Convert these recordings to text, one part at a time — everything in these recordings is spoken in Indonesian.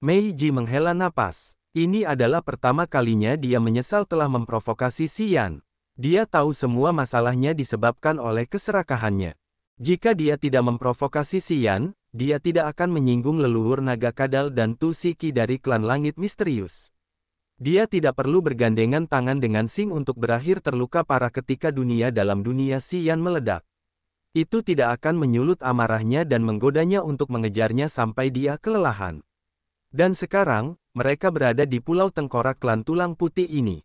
Meiji menghela napas. Ini adalah pertama kalinya dia menyesal telah memprovokasi Xian. Dia tahu semua masalahnya disebabkan oleh keserakahannya. Jika dia tidak memprovokasi Xian, dia tidak akan menyinggung leluhur naga kadal dan Tu Shiki dari klan langit misterius. Dia tidak perlu bergandengan tangan dengan Xing untuk berakhir terluka parah ketika dunia dalam dunia Xian meledak. Itu tidak akan menyulut amarahnya dan menggodanya untuk mengejarnya sampai dia kelelahan. Dan sekarang, mereka berada di Pulau Tengkorak klan tulang putih ini.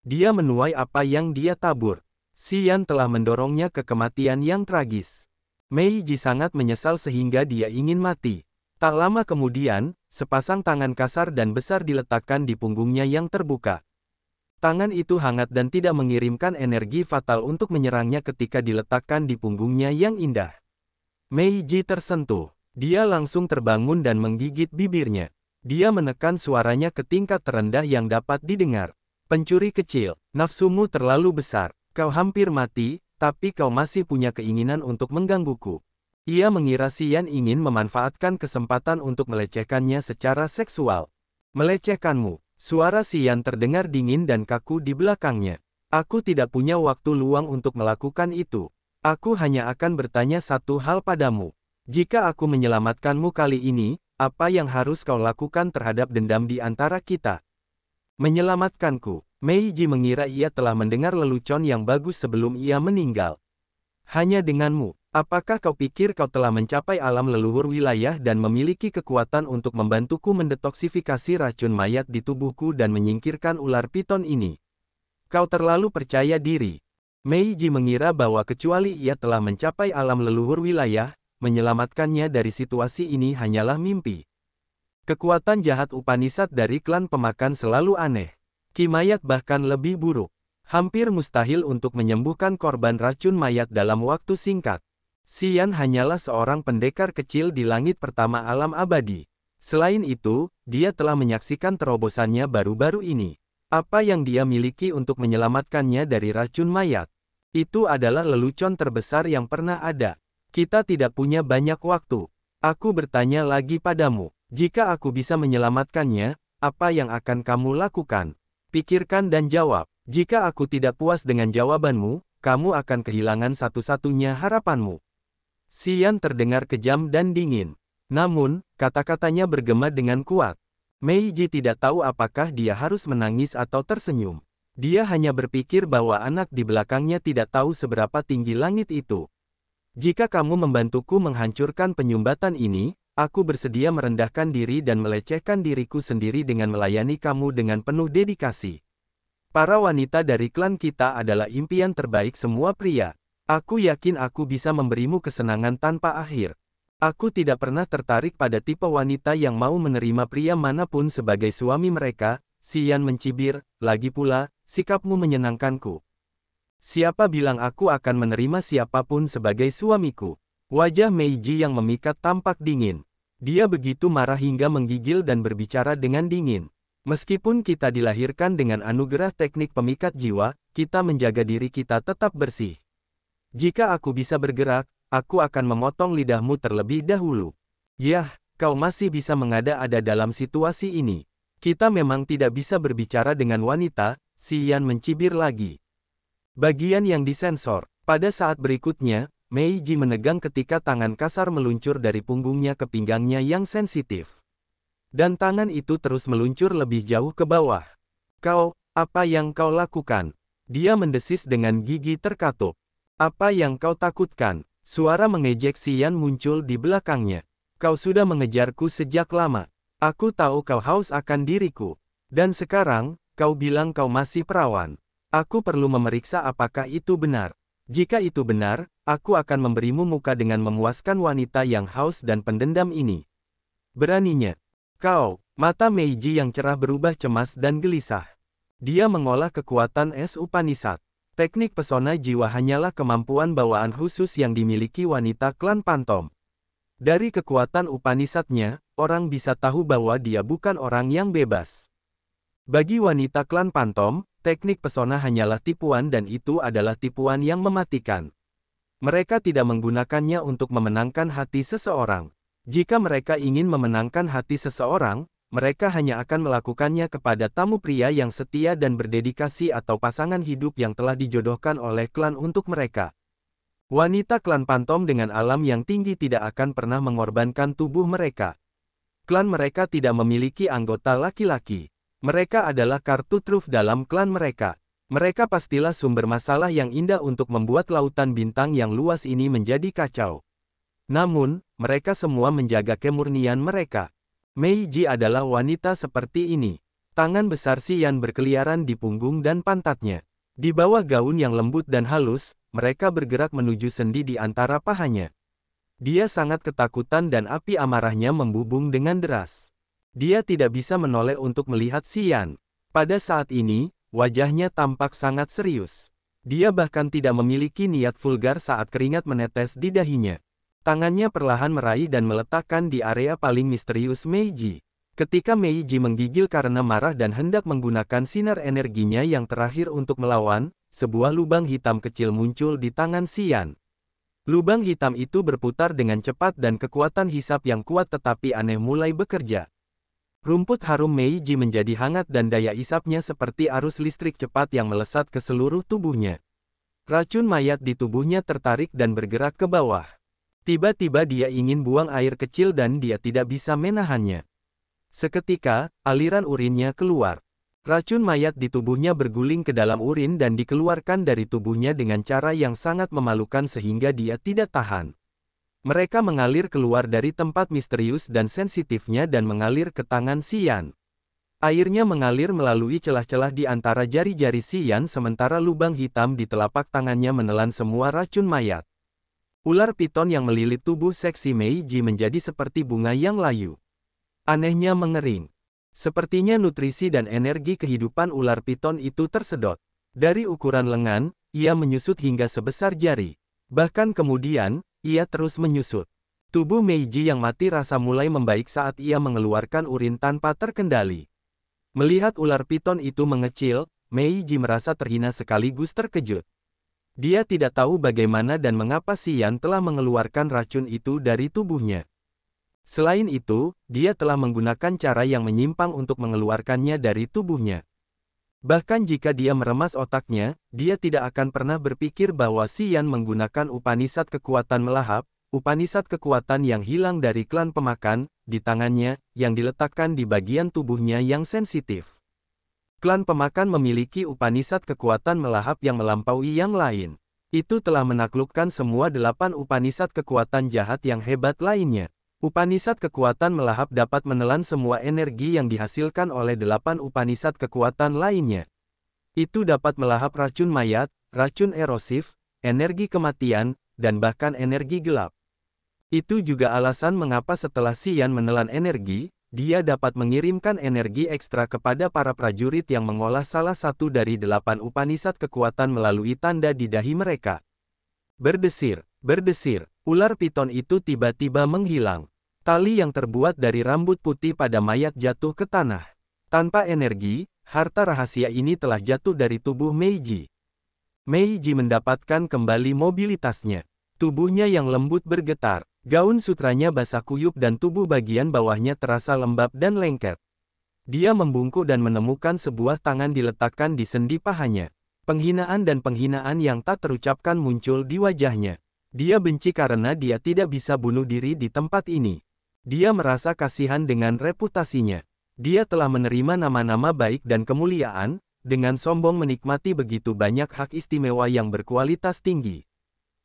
Dia menuai apa yang dia tabur. Xian telah mendorongnya ke kematian yang tragis. Meiji sangat menyesal sehingga dia ingin mati. Tak lama kemudian, sepasang tangan kasar dan besar diletakkan di punggungnya yang terbuka. Tangan itu hangat dan tidak mengirimkan energi fatal untuk menyerangnya ketika diletakkan di punggungnya yang indah. Meiji tersentuh. Dia langsung terbangun dan menggigit bibirnya. Dia menekan suaranya ke tingkat terendah yang dapat didengar. Pencuri kecil, nafsumu terlalu besar. Kau hampir mati, tapi kau masih punya keinginan untuk menggangguku. Ia mengira Xian ingin memanfaatkan kesempatan untuk melecehkannya secara seksual. Melecehkanmu. Suara Xian terdengar dingin dan kaku di belakangnya. Aku tidak punya waktu luang untuk melakukan itu. Aku hanya akan bertanya satu hal padamu. Jika aku menyelamatkanmu kali ini, apa yang harus kau lakukan terhadap dendam di antara kita? Menyelamatkanku. Meiji mengira ia telah mendengar lelucon yang bagus sebelum ia meninggal. Hanya denganmu. Apakah kau pikir kau telah mencapai alam leluhur wilayah dan memiliki kekuatan untuk membantuku mendetoksifikasi racun mayat di tubuhku dan menyingkirkan ular piton ini? Kau terlalu percaya diri. Meiji mengira bahwa kecuali ia telah mencapai alam leluhur wilayah, menyelamatkannya dari situasi ini hanyalah mimpi. Kekuatan jahat Upanishad dari klan pemakan selalu aneh. Ki mayat bahkan lebih buruk. Hampir mustahil untuk menyembuhkan korban racun mayat dalam waktu singkat. Xian hanyalah seorang pendekar kecil di langit pertama alam abadi. Selain itu, dia telah menyaksikan terobosannya baru-baru ini. Apa yang dia miliki untuk menyelamatkannya dari racun mayat? Itu adalah lelucon terbesar yang pernah ada. Kita tidak punya banyak waktu. Aku bertanya lagi padamu, jika aku bisa menyelamatkannya, apa yang akan kamu lakukan? Pikirkan dan jawab. Jika aku tidak puas dengan jawabanmu, kamu akan kehilangan satu-satunya harapanmu. Xian terdengar kejam dan dingin. Namun, kata-katanya bergema dengan kuat. Meiji tidak tahu apakah dia harus menangis atau tersenyum. Dia hanya berpikir bahwa anak di belakangnya tidak tahu seberapa tinggi langit itu. Jika kamu membantuku menghancurkan penyumbatan ini, aku bersedia merendahkan diri dan melecehkan diriku sendiri dengan melayani kamu dengan penuh dedikasi. Para wanita dari klan kita adalah impian terbaik semua pria. Aku yakin aku bisa memberimu kesenangan tanpa akhir. Aku tidak pernah tertarik pada tipe wanita yang mau menerima pria manapun sebagai suami mereka. Xian mencibir, lagi pula, sikapmu menyenangkanku. Siapa bilang aku akan menerima siapapun sebagai suamiku? Wajah Meiji yang memikat tampak dingin. Dia begitu marah hingga menggigil dan berbicara dengan dingin. Meskipun kita dilahirkan dengan anugerah teknik pemikat jiwa, kita menjaga diri kita tetap bersih. Jika aku bisa bergerak, aku akan memotong lidahmu terlebih dahulu. Yah, kau masih bisa mengada-ada dalam situasi ini. Kita memang tidak bisa berbicara dengan wanita, Xian mencibir lagi. Bagian yang disensor. Pada saat berikutnya, Meiji menegang ketika tangan kasar meluncur dari punggungnya ke pinggangnya yang sensitif. Dan tangan itu terus meluncur lebih jauh ke bawah. Kau, apa yang kau lakukan? Dia mendesis dengan gigi terkatup. Apa yang kau takutkan? Suara mengejek Xian muncul di belakangnya. Kau sudah mengejarku sejak lama. Aku tahu kau haus akan diriku. Dan sekarang, kau bilang kau masih perawan. Aku perlu memeriksa apakah itu benar. Jika itu benar, aku akan memberimu muka dengan memuaskan wanita yang haus dan pendendam ini. Beraninya. Kau, mata Meiji yang cerah berubah cemas dan gelisah. Dia mengolah kekuatan es Upanishad. Teknik pesona jiwa hanyalah kemampuan bawaan khusus yang dimiliki wanita klan Pantom. Dari kekuatan Upanishadnya, orang bisa tahu bahwa dia bukan orang yang bebas. Bagi wanita klan Pantom, teknik pesona hanyalah tipuan dan itu adalah tipuan yang mematikan. Mereka tidak menggunakannya untuk memenangkan hati seseorang. Jika mereka ingin memenangkan hati seseorang, mereka hanya akan melakukannya kepada tamu pria yang setia dan berdedikasi atau pasangan hidup yang telah dijodohkan oleh klan untuk mereka. Wanita klan Pantom dengan alam yang tinggi tidak akan pernah mengorbankan tubuh mereka. Klan mereka tidak memiliki anggota laki-laki. Mereka adalah kartu truf dalam klan mereka. Mereka pastilah sumber masalah yang indah untuk membuat lautan bintang yang luas ini menjadi kacau. Namun, mereka semua menjaga kemurnian mereka. Meiji adalah wanita seperti ini. Tangan besar Xian berkeliaran di punggung dan pantatnya. Di bawah gaun yang lembut dan halus, mereka bergerak menuju sendi di antara pahanya. Dia sangat ketakutan dan api amarahnya membubung dengan deras. Dia tidak bisa menoleh untuk melihat Xian. Pada saat ini, wajahnya tampak sangat serius. Dia bahkan tidak memiliki niat vulgar saat keringat menetes di dahinya. Tangannya perlahan meraih dan meletakkan di area paling misterius Meiji. Ketika Meiji menggigil karena marah dan hendak menggunakan sinar energinya yang terakhir untuk melawan, sebuah lubang hitam kecil muncul di tangan Xian. Lubang hitam itu berputar dengan cepat dan kekuatan hisap yang kuat tetapi aneh mulai bekerja. Rumput harum Meiji menjadi hangat dan daya isapnya seperti arus listrik cepat yang melesat ke seluruh tubuhnya. Racun mayat di tubuhnya tertarik dan bergerak ke bawah. Tiba-tiba dia ingin buang air kecil dan dia tidak bisa menahannya. Seketika, aliran urinnya keluar. Racun mayat di tubuhnya berguling ke dalam urin dan dikeluarkan dari tubuhnya dengan cara yang sangat memalukan sehingga dia tidak tahan. Mereka mengalir keluar dari tempat misterius dan sensitifnya dan mengalir ke tangan Xian. Airnya mengalir melalui celah-celah di antara jari-jari Xian sementara lubang hitam di telapak tangannya menelan semua racun mayat. Ular piton yang melilit tubuh seksi Meiji menjadi seperti bunga yang layu. Anehnya mengering. Sepertinya nutrisi dan energi kehidupan ular piton itu tersedot. Dari ukuran lengan, ia menyusut hingga sebesar jari. Bahkan kemudian, ia terus menyusut. Tubuh Meiji yang mati rasa mulai membaik saat ia mengeluarkan urin tanpa terkendali. Melihat ular piton itu mengecil, Meiji merasa terhina sekaligus terkejut. Dia tidak tahu bagaimana dan mengapa Xian telah mengeluarkan racun itu dari tubuhnya. Selain itu, dia telah menggunakan cara yang menyimpang untuk mengeluarkannya dari tubuhnya. Bahkan jika dia meremas otaknya, dia tidak akan pernah berpikir bahwa Xian menggunakan Upanisad kekuatan melahap, Upanisad kekuatan yang hilang dari klan pemakan, di tangannya, yang diletakkan di bagian tubuhnya yang sensitif. Klan pemakan memiliki Upanisad kekuatan melahap yang melampaui yang lain. Itu telah menaklukkan semua 8 Upanisad kekuatan jahat yang hebat lainnya. Upanisad kekuatan melahap dapat menelan semua energi yang dihasilkan oleh 8 Upanisad kekuatan lainnya. Itu dapat melahap racun mayat, racun erosif, energi kematian, dan bahkan energi gelap. Itu juga alasan mengapa setelah Xian menelan energi, dia dapat mengirimkan energi ekstra kepada para prajurit yang mengolah salah satu dari 8 Upanisad kekuatan melalui tanda di dahi mereka. Berdesir, berdesir, ular piton itu tiba-tiba menghilang. Tali yang terbuat dari rambut putih pada mayat jatuh ke tanah. Tanpa energi, harta rahasia ini telah jatuh dari tubuh Meiji. Meiji mendapatkan kembali mobilitasnya. Tubuhnya yang lembut bergetar. Gaun sutranya basah kuyup dan tubuh bagian bawahnya terasa lembab dan lengket. Dia membungkuk dan menemukan sebuah tangan diletakkan di sendi pahanya. Penghinaan dan penghinaan yang tak terucapkan muncul di wajahnya. Dia benci karena dia tidak bisa bunuh diri di tempat ini. Dia merasa kasihan dengan reputasinya. Dia telah menerima nama-nama baik dan kemuliaan, dengan sombong menikmati begitu banyak hak istimewa yang berkualitas tinggi.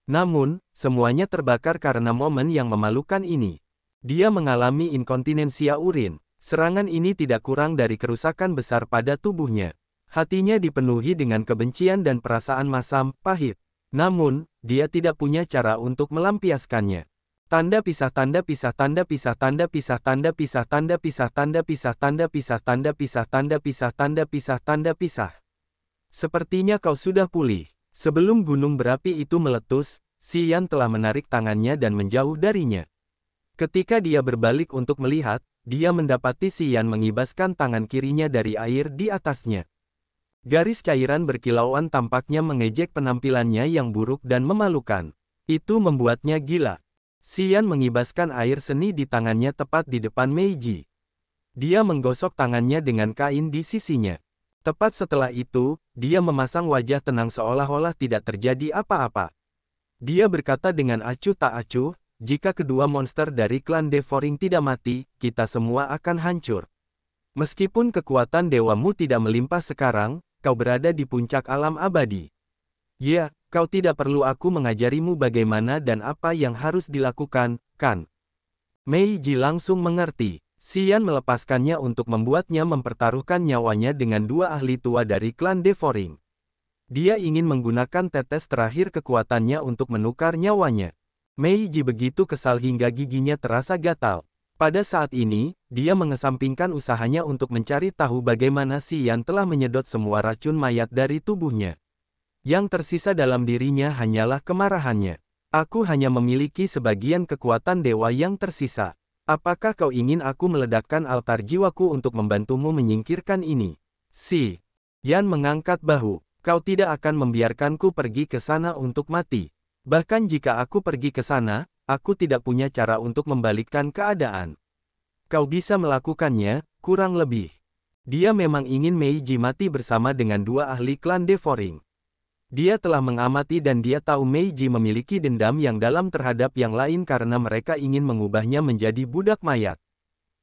Namun, semuanya terbakar karena momen yang memalukan ini. Dia mengalami inkontinensia urin. Serangan ini tidak kurang dari kerusakan besar pada tubuhnya. Hatinya dipenuhi dengan kebencian dan perasaan masam, pahit. Namun, dia tidak punya cara untuk melampiaskannya. Tanda pisah tanda pisah tanda pisah tanda pisah tanda pisah tanda pisah tanda pisah tanda pisah tanda pisah tanda pisah tanda pisah tanda pisah. Sepertinya kau sudah pulih. Sebelum gunung berapi itu meletus, Xian telah menarik tangannya dan menjauh darinya. Ketika dia berbalik untuk melihat, dia mendapati Xian mengibaskan tangan kirinya dari air di atasnya. Garis cairan berkilauan tampaknya mengejek penampilannya yang buruk dan memalukan. Itu membuatnya gila. Xian mengibaskan air seni di tangannya tepat di depan Meiji. Dia menggosok tangannya dengan kain di sisinya. Tepat setelah itu, dia memasang wajah tenang seolah-olah tidak terjadi apa-apa. Dia berkata dengan acuh tak acuh, jika kedua monster dari klan Devoring tidak mati, kita semua akan hancur. Meskipun kekuatan dewamu tidak melimpah sekarang, kau berada di puncak alam abadi. Ya, kau tidak perlu aku mengajarimu bagaimana dan apa yang harus dilakukan, kan? Meiji langsung mengerti. Xian melepaskannya untuk membuatnya mempertaruhkan nyawanya dengan dua ahli tua dari klan Devoring. Dia ingin menggunakan tetes terakhir kekuatannya untuk menukar nyawanya. Meiji begitu kesal hingga giginya terasa gatal. Pada saat ini, dia mengesampingkan usahanya untuk mencari tahu bagaimana Xian telah menyedot semua racun mayat dari tubuhnya. Yang tersisa dalam dirinya hanyalah kemarahannya. Aku hanya memiliki sebagian kekuatan dewa yang tersisa. Apakah kau ingin aku meledakkan altar jiwaku untuk membantumu menyingkirkan ini? Yan mengangkat bahu. Kau tidak akan membiarkanku pergi ke sana untuk mati. Bahkan jika aku pergi ke sana, aku tidak punya cara untuk membalikkan keadaan. Kau bisa melakukannya, kurang lebih. Dia memang ingin Meiji mati bersama dengan dua ahli klan Devoring. Dia telah mengamati dan dia tahu Meiji memiliki dendam yang dalam terhadap yang lain karena mereka ingin mengubahnya menjadi budak mayat.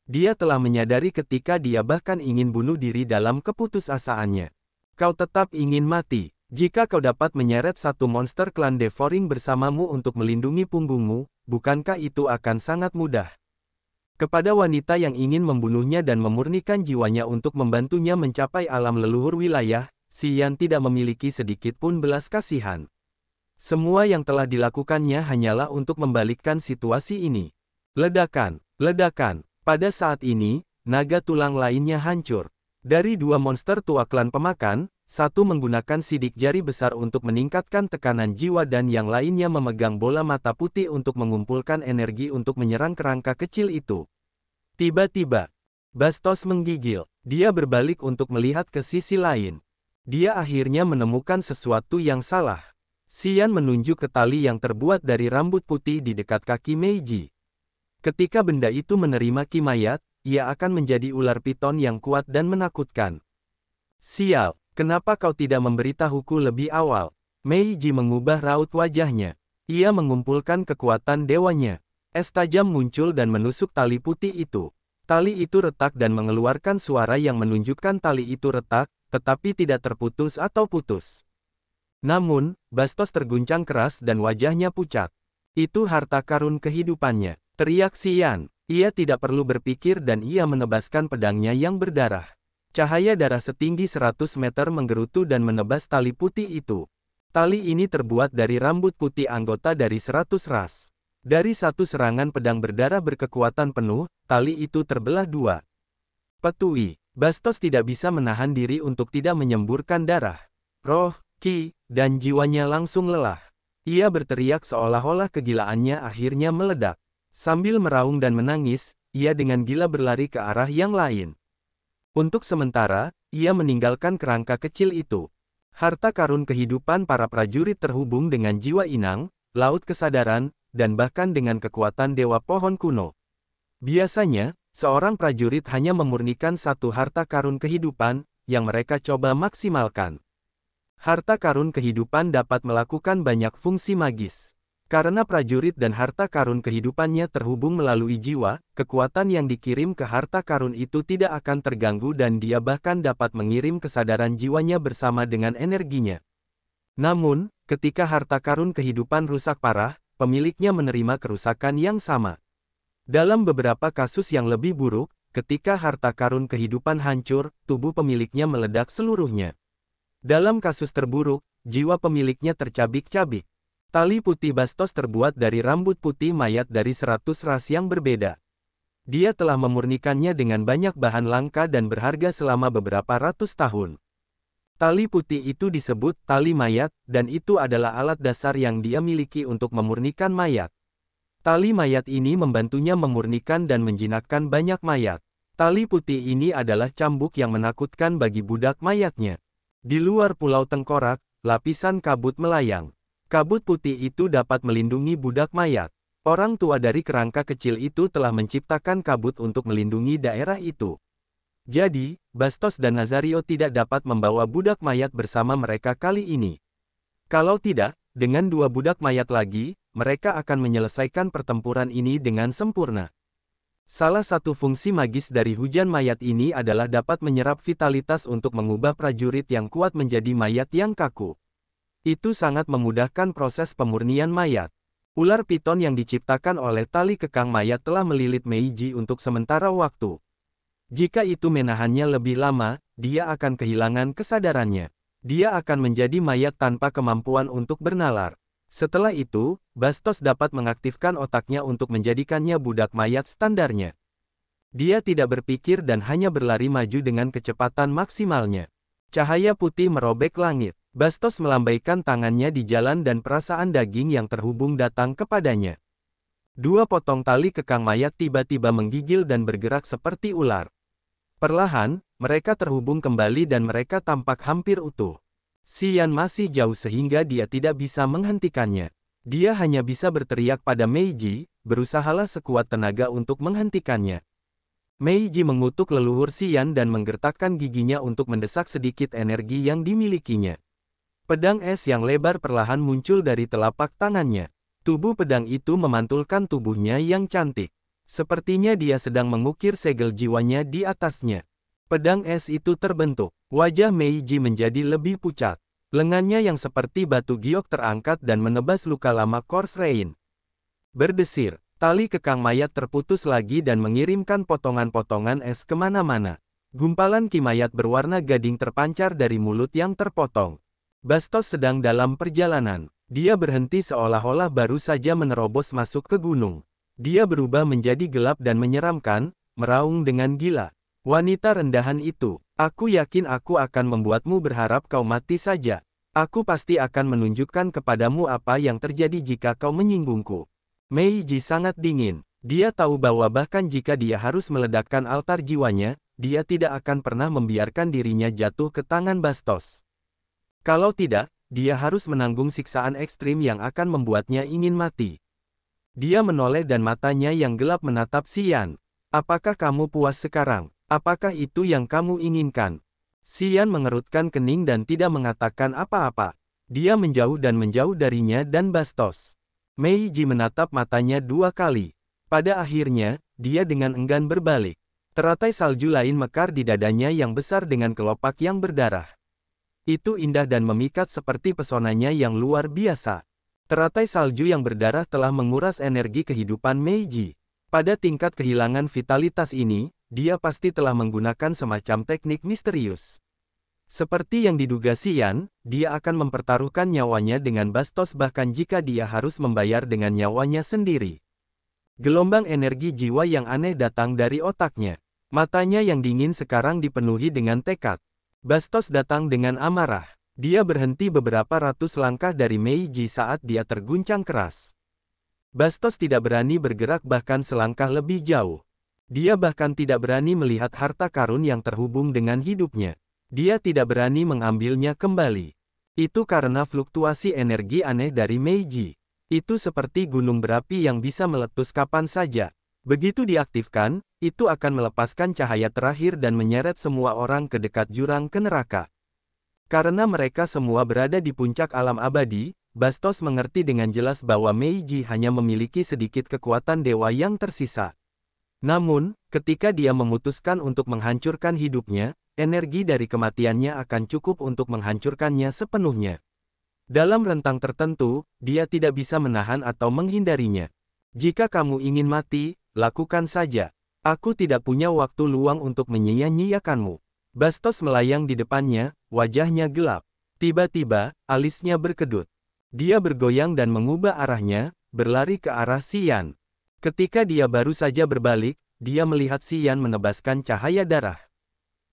Dia telah menyadari ketika dia bahkan ingin bunuh diri dalam keputusasaannya. Kau tetap ingin mati. Jika kau dapat menyeret satu monster klan Devoring bersamamu untuk melindungi punggungmu, bukankah itu akan sangat mudah? Kepada wanita yang ingin membunuhnya dan memurnikan jiwanya untuk membantunya mencapai alam leluhur wilayah, Xian tidak memiliki sedikit pun belas kasihan. Semua yang telah dilakukannya hanyalah untuk membalikkan situasi ini. Ledakan, ledakan. Pada saat ini, naga tulang lainnya hancur. Dari dua monster tua klan pemakan, satu menggunakan sidik jari besar untuk meningkatkan tekanan jiwa dan yang lainnya memegang bola mata putih untuk mengumpulkan energi untuk menyerang kerangka kecil itu. Tiba-tiba, Bastos menggigil. Dia berbalik untuk melihat ke sisi lain. Dia akhirnya menemukan sesuatu yang salah. Xian menunjuk ke tali yang terbuat dari rambut putih di dekat kaki Meiji. Ketika benda itu menerima ki mayat, ia akan menjadi ular piton yang kuat dan menakutkan. Sial, kenapa kau tidak memberitahuku lebih awal? Meiji mengubah raut wajahnya. Ia mengumpulkan kekuatan dewanya. Es tajam muncul dan menusuk tali putih itu. Tali itu retak dan mengeluarkan suara yang menunjukkan tali itu retak, tetapi tidak terputus atau putus. Namun, Bastos terguncang keras dan wajahnya pucat. Itu harta karun kehidupannya, teriak Xian. Ia tidak perlu berpikir dan ia menebaskan pedangnya yang berdarah. Cahaya darah setinggi 100 meter menggerutu dan menebas tali putih itu. Tali ini terbuat dari rambut putih anggota dari 100 ras. Dari satu serangan pedang berdarah berkekuatan penuh, tali itu terbelah dua. Petui. Bastos tidak bisa menahan diri untuk tidak menyemburkan darah. Roh, ki, dan jiwanya langsung lelah. Ia berteriak seolah-olah kegilaannya akhirnya meledak. Sambil meraung dan menangis, ia dengan gila berlari ke arah yang lain. Untuk sementara, ia meninggalkan kerangka kecil itu. Harta karun kehidupan para prajurit terhubung dengan jiwa inang, laut kesadaran, dan bahkan dengan kekuatan dewa pohon kuno. Biasanya, seorang prajurit hanya memurnikan satu harta karun kehidupan, yang mereka coba maksimalkan. Harta karun kehidupan dapat melakukan banyak fungsi magis. Karena prajurit dan harta karun kehidupannya terhubung melalui jiwa, kekuatan yang dikirim ke harta karun itu tidak akan terganggu dan dia bahkan dapat mengirim kesadaran jiwanya bersama dengan energinya. Namun, ketika harta karun kehidupan rusak parah, pemiliknya menerima kerusakan yang sama. Dalam beberapa kasus yang lebih buruk, ketika harta karun kehidupan hancur, tubuh pemiliknya meledak seluruhnya. Dalam kasus terburuk, jiwa pemiliknya tercabik-cabik. Tali putih Bastos terbuat dari rambut putih mayat dari 100 ras yang berbeda. Dia telah memurnikannya dengan banyak bahan langka dan berharga selama beberapa ratus tahun. Tali putih itu disebut tali mayat, dan itu adalah alat dasar yang dia miliki untuk memurnikan mayat. Tali mayat ini membantunya memurnikan dan menjinakkan banyak mayat. Tali putih ini adalah cambuk yang menakutkan bagi budak mayatnya. Di luar pulau tengkorak, lapisan kabut melayang. Kabut putih itu dapat melindungi budak mayat. Orang tua dari kerangka kecil itu telah menciptakan kabut untuk melindungi daerah itu. Jadi, Bastos dan Nazario tidak dapat membawa budak mayat bersama mereka kali ini. Kalau tidak, dengan 2 budak mayat lagi, mereka akan menyelesaikan pertempuran ini dengan sempurna. Salah satu fungsi magis dari hujan mayat ini adalah dapat menyerap vitalitas untuk mengubah prajurit yang kuat menjadi mayat yang kaku. Itu sangat memudahkan proses pemurnian mayat. Ular piton yang diciptakan oleh tali kekang mayat telah melilit Meiji untuk sementara waktu. Jika itu menahannya lebih lama, dia akan kehilangan kesadarannya. Dia akan menjadi mayat tanpa kemampuan untuk bernalar. Setelah itu, Bastos dapat mengaktifkan otaknya untuk menjadikannya budak mayat standarnya. Dia tidak berpikir dan hanya berlari maju dengan kecepatan maksimalnya. Cahaya putih merobek langit. Bastos melambaikan tangannya di jalan dan perasaan daging yang terhubung datang kepadanya. 2 potong tali kekang mayat tiba-tiba menggigil dan bergerak seperti ular. Perlahan, mereka terhubung kembali dan mereka tampak hampir utuh. Xian masih jauh sehingga dia tidak bisa menghentikannya. Dia hanya bisa berteriak pada Meiji, berusahalah sekuat tenaga untuk menghentikannya. Meiji mengutuk leluhur Xian dan menggertakkan giginya untuk mendesak sedikit energi yang dimilikinya. Pedang es yang lebar perlahan muncul dari telapak tangannya. Tubuh pedang itu memantulkan tubuhnya yang cantik. Sepertinya dia sedang mengukir segel jiwanya di atasnya. Pedang es itu terbentuk. Wajah Meiji menjadi lebih pucat. Lengannya yang seperti batu giok terangkat dan menebas luka lama Kors Rein. Berdesir, tali kekang mayat terputus lagi dan mengirimkan potongan-potongan es kemana-mana. Gumpalan kimayat berwarna gading terpancar dari mulut yang terpotong. Bastos sedang dalam perjalanan. Dia berhenti seolah-olah baru saja menerobos masuk ke gunung. Dia berubah menjadi gelap dan menyeramkan, meraung dengan gila. Wanita rendahan itu, aku yakin aku akan membuatmu berharap kau mati saja. Aku pasti akan menunjukkan kepadamu apa yang terjadi jika kau menyinggungku. Meiji sangat dingin. Dia tahu bahwa bahkan jika dia harus meledakkan altar jiwanya, dia tidak akan pernah membiarkan dirinya jatuh ke tangan Bastos. Kalau tidak, dia harus menanggung siksaan ekstrim yang akan membuatnya ingin mati. Dia menoleh dan matanya yang gelap menatap Xian. Apakah kamu puas sekarang? Apakah itu yang kamu inginkan? Xian mengerutkan kening dan tidak mengatakan apa-apa. Dia menjauh darinya dan Bastos. Meiji menatap matanya 2 kali. Pada akhirnya, dia dengan enggan berbalik. Teratai salju lain mekar di dadanya yang besar dengan kelopak yang berdarah. Itu indah dan memikat seperti pesonanya yang luar biasa. Teratai salju yang berdarah telah menguras energi kehidupan Meiji. Pada tingkat kehilangan vitalitas ini, dia pasti telah menggunakan semacam teknik misterius. Seperti yang diduga Xian, dia akan mempertaruhkan nyawanya dengan Bastos bahkan jika dia harus membayar dengan nyawanya sendiri. Gelombang energi jiwa yang aneh datang dari otaknya. Matanya yang dingin sekarang dipenuhi dengan tekad. Bastos datang dengan amarah. Dia berhenti beberapa ratus langkah dari Meiji saat dia terguncang keras. Bastos tidak berani bergerak bahkan selangkah lebih jauh. Dia bahkan tidak berani melihat harta karun yang terhubung dengan hidupnya. Dia tidak berani mengambilnya kembali. Itu karena fluktuasi energi aneh dari Meiji. Itu seperti gunung berapi yang bisa meletus kapan saja. Begitu diaktifkan, itu akan melepaskan cahaya terakhir dan menyeret semua orang ke dekat jurang ke neraka. Karena mereka semua berada di puncak alam abadi, Bastos mengerti dengan jelas bahwa Meiji hanya memiliki sedikit kekuatan dewa yang tersisa. Namun, ketika dia memutuskan untuk menghancurkan hidupnya, energi dari kematiannya akan cukup untuk menghancurkannya sepenuhnya. Dalam rentang tertentu, dia tidak bisa menahan atau menghindarinya. Jika kamu ingin mati, lakukan saja. Aku tidak punya waktu luang untuk menyia-nyiakanmu. Bastos melayang di depannya, wajahnya gelap. Tiba-tiba, alisnya berkedut. Dia bergoyang dan mengubah arahnya, berlari ke arah Xian. Ketika dia baru saja berbalik, dia melihat Xian menebaskan cahaya darah.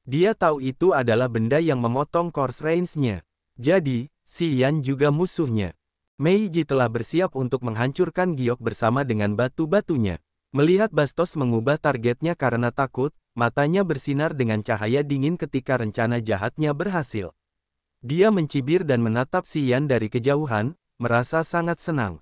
Dia tahu itu adalah benda yang memotong Kors Reins-nya. Jadi, Xian juga musuhnya. Meiji telah bersiap untuk menghancurkan giok bersama dengan batu-batunya. Melihat Bastos mengubah targetnya karena takut, matanya bersinar dengan cahaya dingin ketika rencana jahatnya berhasil. Dia mencibir dan menatap Xian dari kejauhan, merasa sangat senang.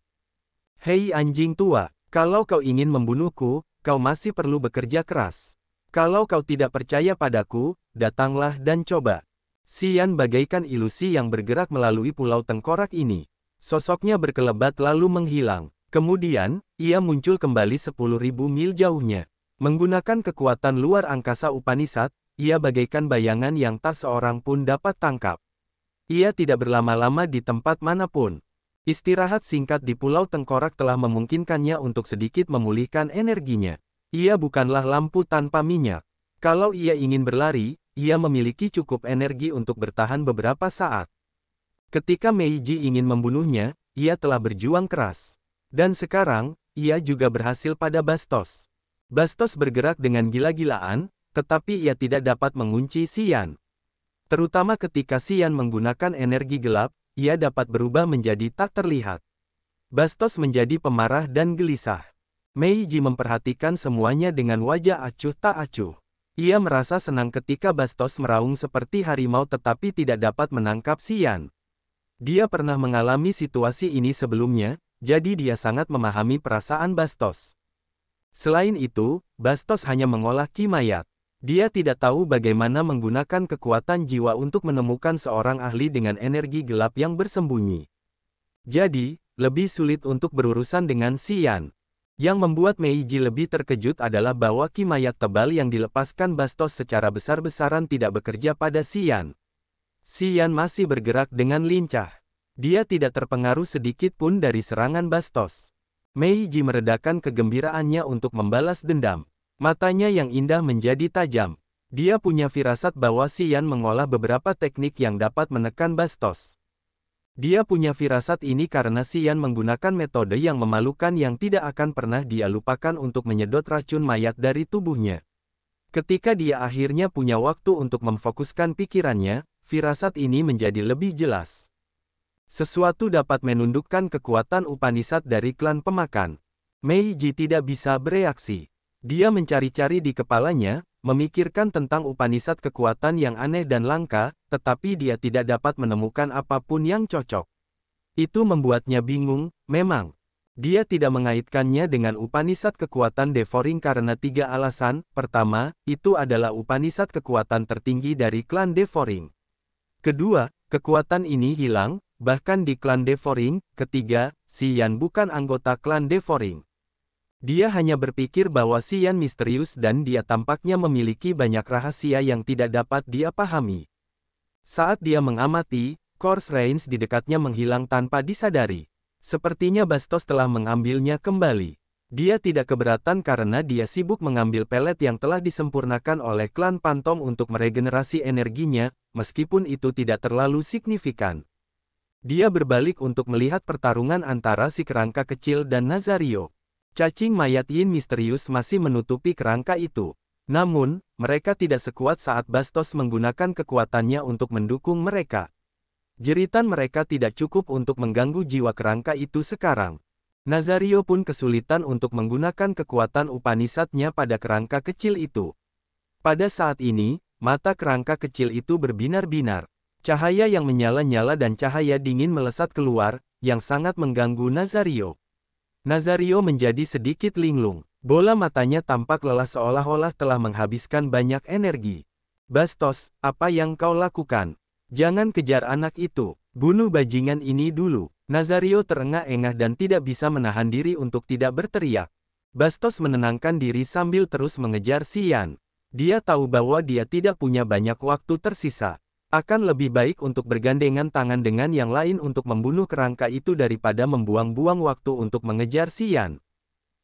Hei anjing tua, kalau kau ingin membunuhku, kau masih perlu bekerja keras. Kalau kau tidak percaya padaku, datanglah dan coba. Xian bagaikan ilusi yang bergerak melalui pulau tengkorak ini. Sosoknya berkelebat lalu menghilang. Kemudian, ia muncul kembali 10.000 mil jauhnya. Menggunakan kekuatan luar angkasa Upanishad, ia bagaikan bayangan yang tak seorang pun dapat tangkap. Ia tidak berlama-lama di tempat manapun. Istirahat singkat di pulau tengkorak telah memungkinkannya untuk sedikit memulihkan energinya. Ia bukanlah lampu tanpa minyak. Kalau ia ingin berlari, ia memiliki cukup energi untuk bertahan beberapa saat. Ketika Meiji ingin membunuhnya, ia telah berjuang keras. Dan sekarang, ia juga berhasil pada Bastos. Bastos bergerak dengan gila-gilaan, tetapi ia tidak dapat mengunci Xian. Terutama ketika Xian menggunakan energi gelap, ia dapat berubah menjadi tak terlihat. Bastos menjadi pemarah dan gelisah. Meiji memperhatikan semuanya dengan wajah acuh tak acuh. Ia merasa senang ketika Bastos meraung seperti harimau tetapi tidak dapat menangkap Xian. Dia pernah mengalami situasi ini sebelumnya, jadi dia sangat memahami perasaan Bastos. Selain itu, Bastos hanya mengolah ki mayat. Dia tidak tahu bagaimana menggunakan kekuatan jiwa untuk menemukan seorang ahli dengan energi gelap yang bersembunyi. Jadi, lebih sulit untuk berurusan dengan Xian. Yang membuat Meiji lebih terkejut adalah bahwa ki mayat tebal yang dilepaskan Bastos secara besar-besaran tidak bekerja pada Xian. Xian masih bergerak dengan lincah. Dia tidak terpengaruh sedikit pun dari serangan Bastos. Meiji meredakan kegembiraannya untuk membalas dendam. Matanya yang indah menjadi tajam. Dia punya firasat bahwa Xian mengolah beberapa teknik yang dapat menekan Bastos. Dia punya firasat ini karena Xian menggunakan metode yang memalukan yang tidak akan pernah dia lupakan untuk menyedot racun mayat dari tubuhnya. Ketika dia akhirnya punya waktu untuk memfokuskan pikirannya, firasat ini menjadi lebih jelas. Sesuatu dapat menundukkan kekuatan Upanishad dari klan pemakan. Meiji tidak bisa bereaksi. Dia mencari-cari di kepalanya, memikirkan tentang Upanishad kekuatan yang aneh dan langka, tetapi dia tidak dapat menemukan apapun yang cocok. Itu membuatnya bingung, memang. Dia tidak mengaitkannya dengan Upanishad kekuatan Devouring karena 3 alasan. Pertama, itu adalah Upanishad kekuatan tertinggi dari klan Devouring. Kedua, kekuatan ini hilang, bahkan di klan Devouring. Ketiga, Xian bukan anggota klan Devouring. Dia hanya berpikir bahwa Xian misterius dan dia tampaknya memiliki banyak rahasia yang tidak dapat dia pahami. Saat dia mengamati, Course Range di dekatnya menghilang tanpa disadari. Sepertinya Bastos telah mengambilnya kembali. Dia tidak keberatan karena dia sibuk mengambil pelet yang telah disempurnakan oleh klan Pantom untuk meregenerasi energinya, meskipun itu tidak terlalu signifikan. Dia berbalik untuk melihat pertarungan antara si kerangka kecil dan Nazario. Cacing mayat Yin misterius masih menutupi kerangka itu. Namun, mereka tidak sekuat saat Bastos menggunakan kekuatannya untuk mendukung mereka. Jeritan mereka tidak cukup untuk mengganggu jiwa kerangka itu sekarang. Nazario pun kesulitan untuk menggunakan kekuatan Upanishad-nya pada kerangka kecil itu. Pada saat ini, mata kerangka kecil itu berbinar-binar. Cahaya yang menyala-nyala dan cahaya dingin melesat keluar, yang sangat mengganggu Nazario. Nazario menjadi sedikit linglung. Bola matanya tampak lelah seolah-olah telah menghabiskan banyak energi. Bastos, apa yang kau lakukan? Jangan kejar anak itu. Bunuh bajingan ini dulu. Nazario terengah-engah dan tidak bisa menahan diri untuk tidak berteriak. Bastos menenangkan diri sambil terus mengejar Xian. Dia tahu bahwa dia tidak punya banyak waktu tersisa. Akan lebih baik untuk bergandengan tangan dengan yang lain untuk membunuh kerangka itu daripada membuang-buang waktu untuk mengejar Xian.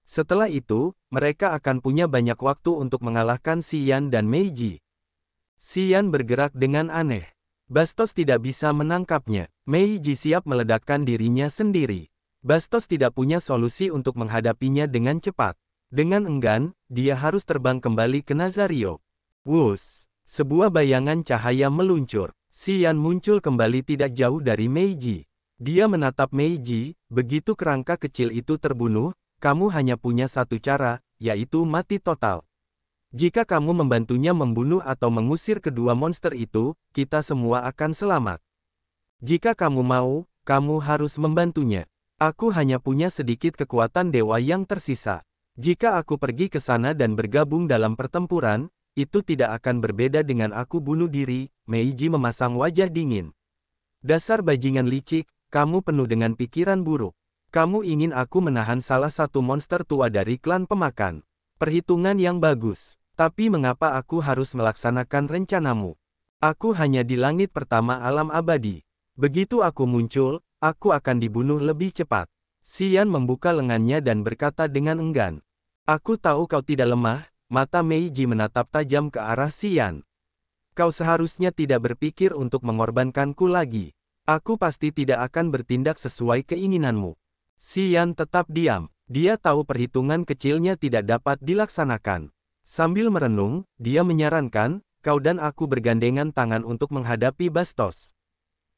Setelah itu, mereka akan punya banyak waktu untuk mengalahkan Xian dan Meiji. Xian bergerak dengan aneh. Bastos tidak bisa menangkapnya. Meiji siap meledakkan dirinya sendiri. Bastos tidak punya solusi untuk menghadapinya dengan cepat. Dengan enggan, dia harus terbang kembali ke Nazario. Wush! Sebuah bayangan cahaya meluncur. Xian muncul kembali tidak jauh dari Meiji. Dia menatap Meiji, begitu kerangka kecil itu terbunuh, kamu hanya punya satu cara, yaitu mati total. Jika kamu membantunya membunuh atau mengusir kedua monster itu, kita semua akan selamat. Jika kamu mau, kamu harus membantunya. Aku hanya punya sedikit kekuatan dewa yang tersisa. Jika aku pergi ke sana dan bergabung dalam pertempuran, itu tidak akan berbeda dengan aku bunuh diri. Meiji memasang wajah dingin. Dasar bajingan licik, kamu penuh dengan pikiran buruk. Kamu ingin aku menahan salah satu monster tua dari klan pemakan. Perhitungan yang bagus. Tapi mengapa aku harus melaksanakan rencanamu? Aku hanya di langit pertama alam abadi. Begitu aku muncul, aku akan dibunuh lebih cepat. Xian membuka lengannya dan berkata dengan enggan. Aku tahu kau tidak lemah. Mata Meiji menatap tajam ke arah Xian. Kau seharusnya tidak berpikir untuk mengorbankanku lagi. Aku pasti tidak akan bertindak sesuai keinginanmu. Xian tetap diam. Dia tahu perhitungan kecilnya tidak dapat dilaksanakan. Sambil merenung, dia menyarankan, kau dan aku bergandengan tangan untuk menghadapi Bastos.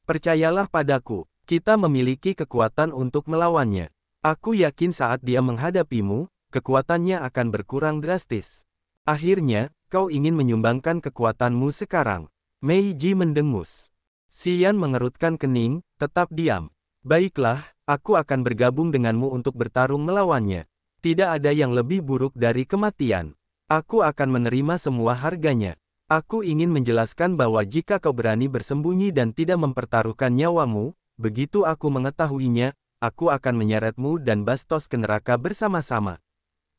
Percayalah padaku, kita memiliki kekuatan untuk melawannya. Aku yakin saat dia menghadapimu, kekuatannya akan berkurang drastis. Akhirnya, kau ingin menyumbangkan kekuatanmu sekarang. Meiji mendengus. Xian mengerutkan kening, tetap diam. Baiklah, aku akan bergabung denganmu untuk bertarung melawannya. Tidak ada yang lebih buruk dari kematian. Aku akan menerima semua harganya. Aku ingin menjelaskan bahwa jika kau berani bersembunyi dan tidak mempertaruhkan nyawamu, begitu aku mengetahuinya, aku akan menyeretmu dan Bastos ke neraka bersama-sama.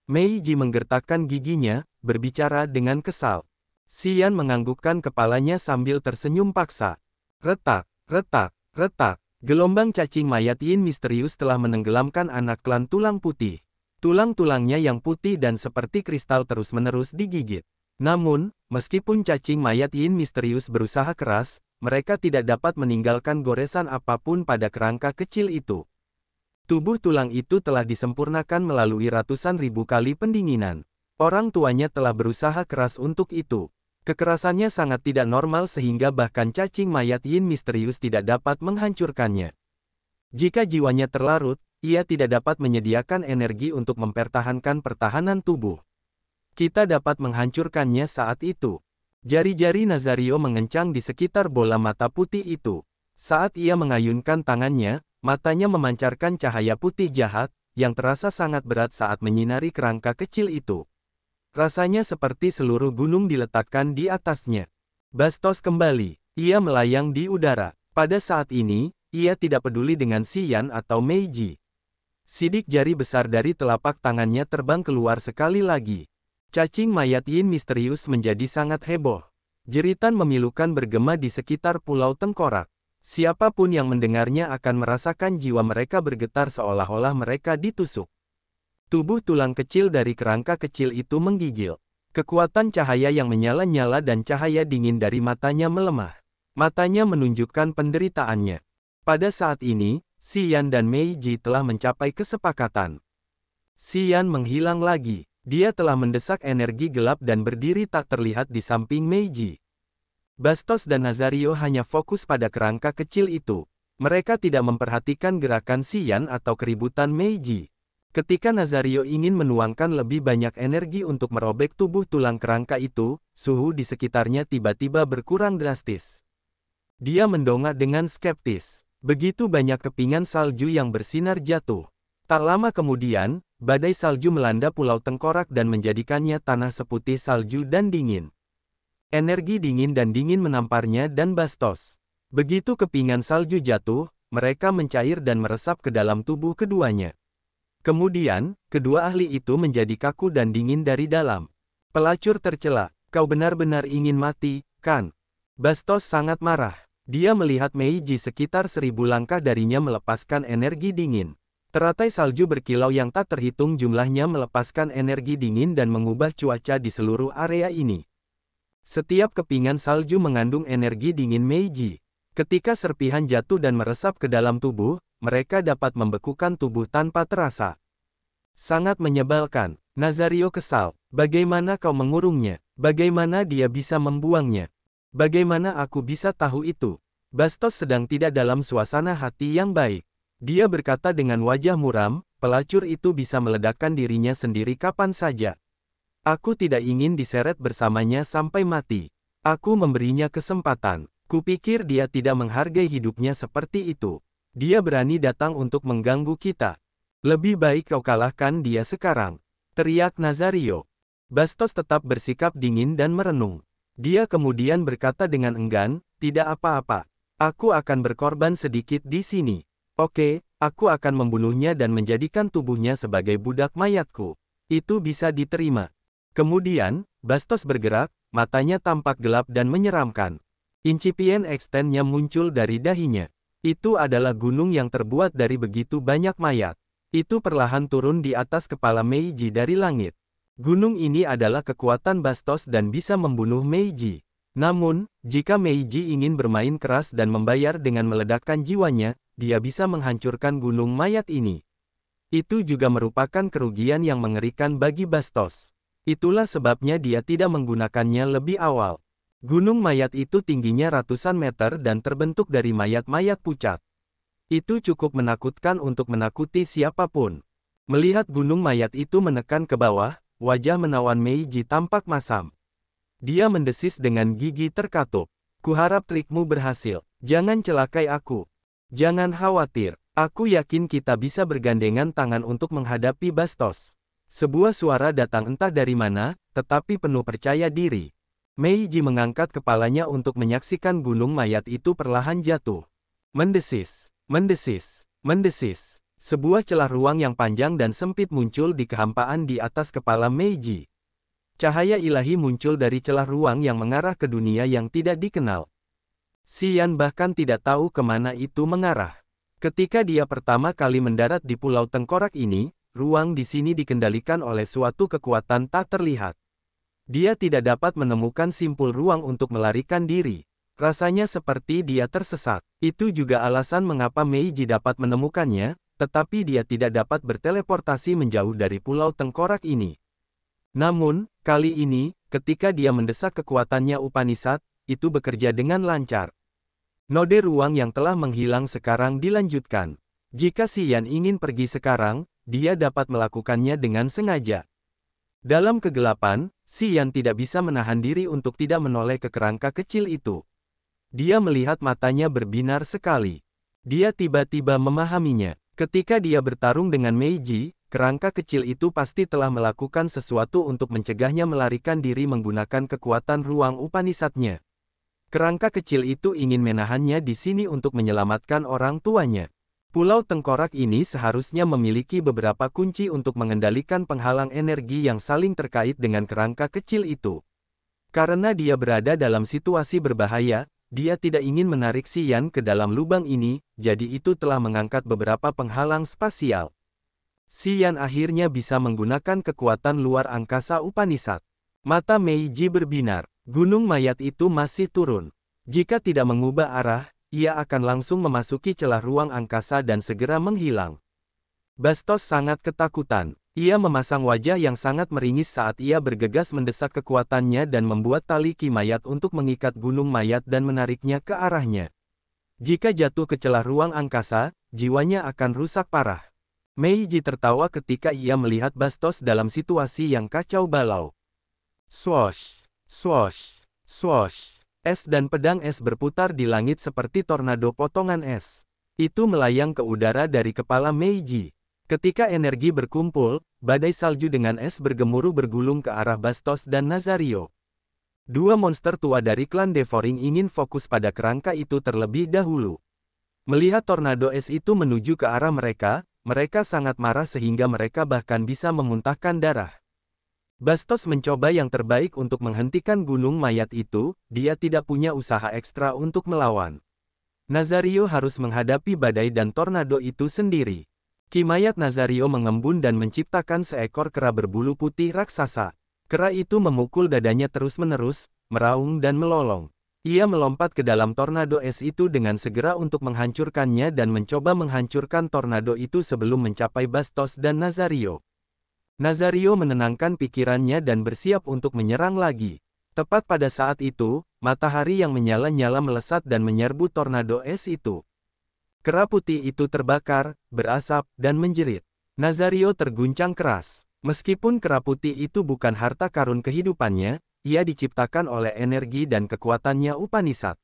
Meiji menggertakkan giginya, berbicara dengan kesal. Xian menganggukkan kepalanya sambil tersenyum paksa. Retak, retak, retak. Gelombang cacing mayat Yin misterius telah menenggelamkan anak klan tulang putih. Tulang-tulangnya yang putih dan seperti kristal terus-menerus digigit. Namun, meskipun cacing mayat Yin misterius berusaha keras, mereka tidak dapat meninggalkan goresan apapun pada kerangka kecil itu. Tubuh tulang itu telah disempurnakan melalui ratusan ribu kali pendinginan. Orang tuanya telah berusaha keras untuk itu. Kekerasannya sangat tidak normal sehingga bahkan cacing mayat Yin misterius tidak dapat menghancurkannya. Jika jiwanya terlarut, ia tidak dapat menyediakan energi untuk mempertahankan pertahanan tubuh. Kita dapat menghancurkannya saat itu. Jari-jari Nazario mengencang di sekitar bola mata putih itu. Saat ia mengayunkan tangannya, matanya memancarkan cahaya putih jahat, yang terasa sangat berat saat menyinari kerangka kecil itu. Rasanya seperti seluruh gunung diletakkan di atasnya. Bastos kembali. Ia melayang di udara. Pada saat ini, ia tidak peduli dengan Xian atau Meiji. Sidik jari besar dari telapak tangannya terbang keluar sekali lagi. Cacing mayat Yin misterius menjadi sangat heboh. Jeritan memilukan bergema di sekitar pulau tengkorak. Siapapun yang mendengarnya akan merasakan jiwa mereka bergetar seolah-olah mereka ditusuk. Tubuh tulang kecil dari kerangka kecil itu menggigil. Kekuatan cahaya yang menyala-nyala dan cahaya dingin dari matanya melemah. Matanya menunjukkan penderitaannya. Pada saat ini, Xian dan Meiji telah mencapai kesepakatan. Xian menghilang lagi. Dia telah mendesak energi gelap dan berdiri tak terlihat di samping Meiji. Bastos dan Nazario hanya fokus pada kerangka kecil itu. Mereka tidak memperhatikan gerakan Xian atau keributan Meiji. Ketika Nazario ingin menuangkan lebih banyak energi untuk merobek tubuh tulang kerangka itu, suhu di sekitarnya tiba-tiba berkurang drastis. Dia mendongak dengan skeptis. Begitu banyak kepingan salju yang bersinar jatuh. Tak lama kemudian, badai salju melanda pulau tengkorak dan menjadikannya tanah seputih salju dan dingin. Energi dingin dan dingin menamparnya dan Bastos. Begitu kepingan salju jatuh, mereka mencair dan meresap ke dalam tubuh keduanya. Kemudian, kedua ahli itu menjadi kaku dan dingin dari dalam. Pelacur tercela, kau benar-benar ingin mati, kan? Bastos sangat marah. Dia melihat Meiji sekitar 1000 langkah darinya melepaskan energi dingin. Teratai salju berkilau yang tak terhitung jumlahnya melepaskan energi dingin dan mengubah cuaca di seluruh area ini. Setiap kepingan salju mengandung energi dingin Meiji. Ketika serpihan jatuh dan meresap ke dalam tubuh, mereka dapat membekukan tubuh tanpa terasa. Sangat menyebalkan. Nazario kesal. Bagaimana kau mengurungnya? Bagaimana dia bisa membuangnya? Bagaimana aku bisa tahu itu? Bastos sedang tidak dalam suasana hati yang baik. Dia berkata dengan wajah muram, pelacur itu bisa meledakkan dirinya sendiri kapan saja. Aku tidak ingin diseret bersamanya sampai mati. Aku memberinya kesempatan. Kupikir dia tidak menghargai hidupnya seperti itu. Dia berani datang untuk mengganggu kita. Lebih baik kau kalahkan dia sekarang, teriak Nazario. Bastos tetap bersikap dingin dan merenung. Dia kemudian berkata dengan enggan, "Tidak apa-apa. Aku akan berkorban sedikit di sini. Oke, aku akan membunuhnya dan menjadikan tubuhnya sebagai budak mayatku. Itu bisa diterima." Kemudian, Bastos bergerak, matanya tampak gelap dan menyeramkan. Incipien ekstennya muncul dari dahinya. Itu adalah gunung yang terbuat dari begitu banyak mayat. Itu perlahan turun di atas kepala Meiji dari langit. Gunung ini adalah kekuatan Bastos dan bisa membunuh Meiji. Namun, jika Meiji ingin bermain keras dan membayar dengan meledakkan jiwanya, dia bisa menghancurkan gunung mayat ini. Itu juga merupakan kerugian yang mengerikan bagi Bastos. Itulah sebabnya dia tidak menggunakannya lebih awal. Gunung mayat itu tingginya ratusan meter dan terbentuk dari mayat-mayat pucat. Itu cukup menakutkan untuk menakuti siapapun. Melihat gunung mayat itu menekan ke bawah, wajah menawan Meiji tampak masam. Dia mendesis dengan gigi terkatup. "Kuharap trikmu berhasil. Jangan celakai aku. Jangan khawatir. Aku yakin kita bisa bergandengan tangan untuk menghadapi Bastos." Sebuah suara datang entah dari mana, tetapi penuh percaya diri. Meiji mengangkat kepalanya untuk menyaksikan gunung mayat itu perlahan jatuh. Mendesis, mendesis, mendesis. Sebuah celah ruang yang panjang dan sempit muncul di kehampaan di atas kepala Meiji. Cahaya ilahi muncul dari celah ruang yang mengarah ke dunia yang tidak dikenal. Xian bahkan tidak tahu kemana itu mengarah. Ketika dia pertama kali mendarat di Pulau Tengkorak ini, ruang di sini dikendalikan oleh suatu kekuatan tak terlihat. Dia tidak dapat menemukan simpul ruang untuk melarikan diri. Rasanya seperti dia tersesat. Itu juga alasan mengapa Meiji dapat menemukannya, tetapi dia tidak dapat berteleportasi menjauh dari Pulau Tengkorak ini. Namun, kali ini, ketika dia mendesak kekuatannya Upanishad, itu bekerja dengan lancar. Node ruang yang telah menghilang sekarang dilanjutkan. Jika Xian ingin pergi sekarang, dia dapat melakukannya dengan sengaja. Dalam kegelapan, Xian tidak bisa menahan diri untuk tidak menoleh ke kerangka kecil itu. Dia melihat matanya berbinar sekali. Dia tiba-tiba memahaminya. Ketika dia bertarung dengan Meiji, kerangka kecil itu pasti telah melakukan sesuatu untuk mencegahnya melarikan diri menggunakan kekuatan ruang Upanishad-nya. Kerangka kecil itu ingin menahannya di sini untuk menyelamatkan orang tuanya. Pulau Tengkorak ini seharusnya memiliki beberapa kunci untuk mengendalikan penghalang energi yang saling terkait dengan kerangka kecil itu. Karena dia berada dalam situasi berbahaya, dia tidak ingin menarik Xian ke dalam lubang ini, jadi itu telah mengangkat beberapa penghalang spasial. Xian akhirnya bisa menggunakan kekuatan luar angkasa Upanishad. Mata Meiji berbinar. Gunung mayat itu masih turun. Jika tidak mengubah arah, ia akan langsung memasuki celah ruang angkasa dan segera menghilang. Bastos sangat ketakutan. Ia memasang wajah yang sangat meringis saat ia bergegas mendesak kekuatannya dan membuat tali ki mayat untuk mengikat gunung mayat dan menariknya ke arahnya. Jika jatuh ke celah ruang angkasa, jiwanya akan rusak parah. Meiji tertawa ketika ia melihat Bastos dalam situasi yang kacau balau. Swosh, swosh, swosh. Es dan pedang es berputar di langit seperti tornado potongan es. Itu melayang ke udara dari kepala Meiji. Ketika energi berkumpul, badai salju dengan es bergemuruh bergulung ke arah Bastos dan Nazario. Dua monster tua dari klan Devoring ingin fokus pada kerangka itu terlebih dahulu. Melihat tornado es itu menuju ke arah mereka, mereka sangat marah sehingga mereka bahkan bisa memuntahkan darah. Bastos mencoba yang terbaik untuk menghentikan gunung mayat itu, dia tidak punya usaha ekstra untuk melawan. Nazario harus menghadapi badai dan tornado itu sendiri. Ki mayat Nazario mengembun dan menciptakan seekor kera berbulu putih raksasa. Kera itu memukul dadanya terus-menerus, meraung dan melolong. Ia melompat ke dalam tornado es itu dengan segera untuk menghancurkannya dan mencoba menghancurkan tornado itu sebelum mencapai Bastos dan Nazario. Nazario menenangkan pikirannya dan bersiap untuk menyerang lagi. Tepat pada saat itu, matahari yang menyala-nyala melesat dan menyerbu tornado es itu. Kera putih itu terbakar, berasap, dan menjerit. Nazario terguncang keras. Meskipun kera putih itu bukan harta karun kehidupannya, ia diciptakan oleh energi dan kekuatannya Upanishad.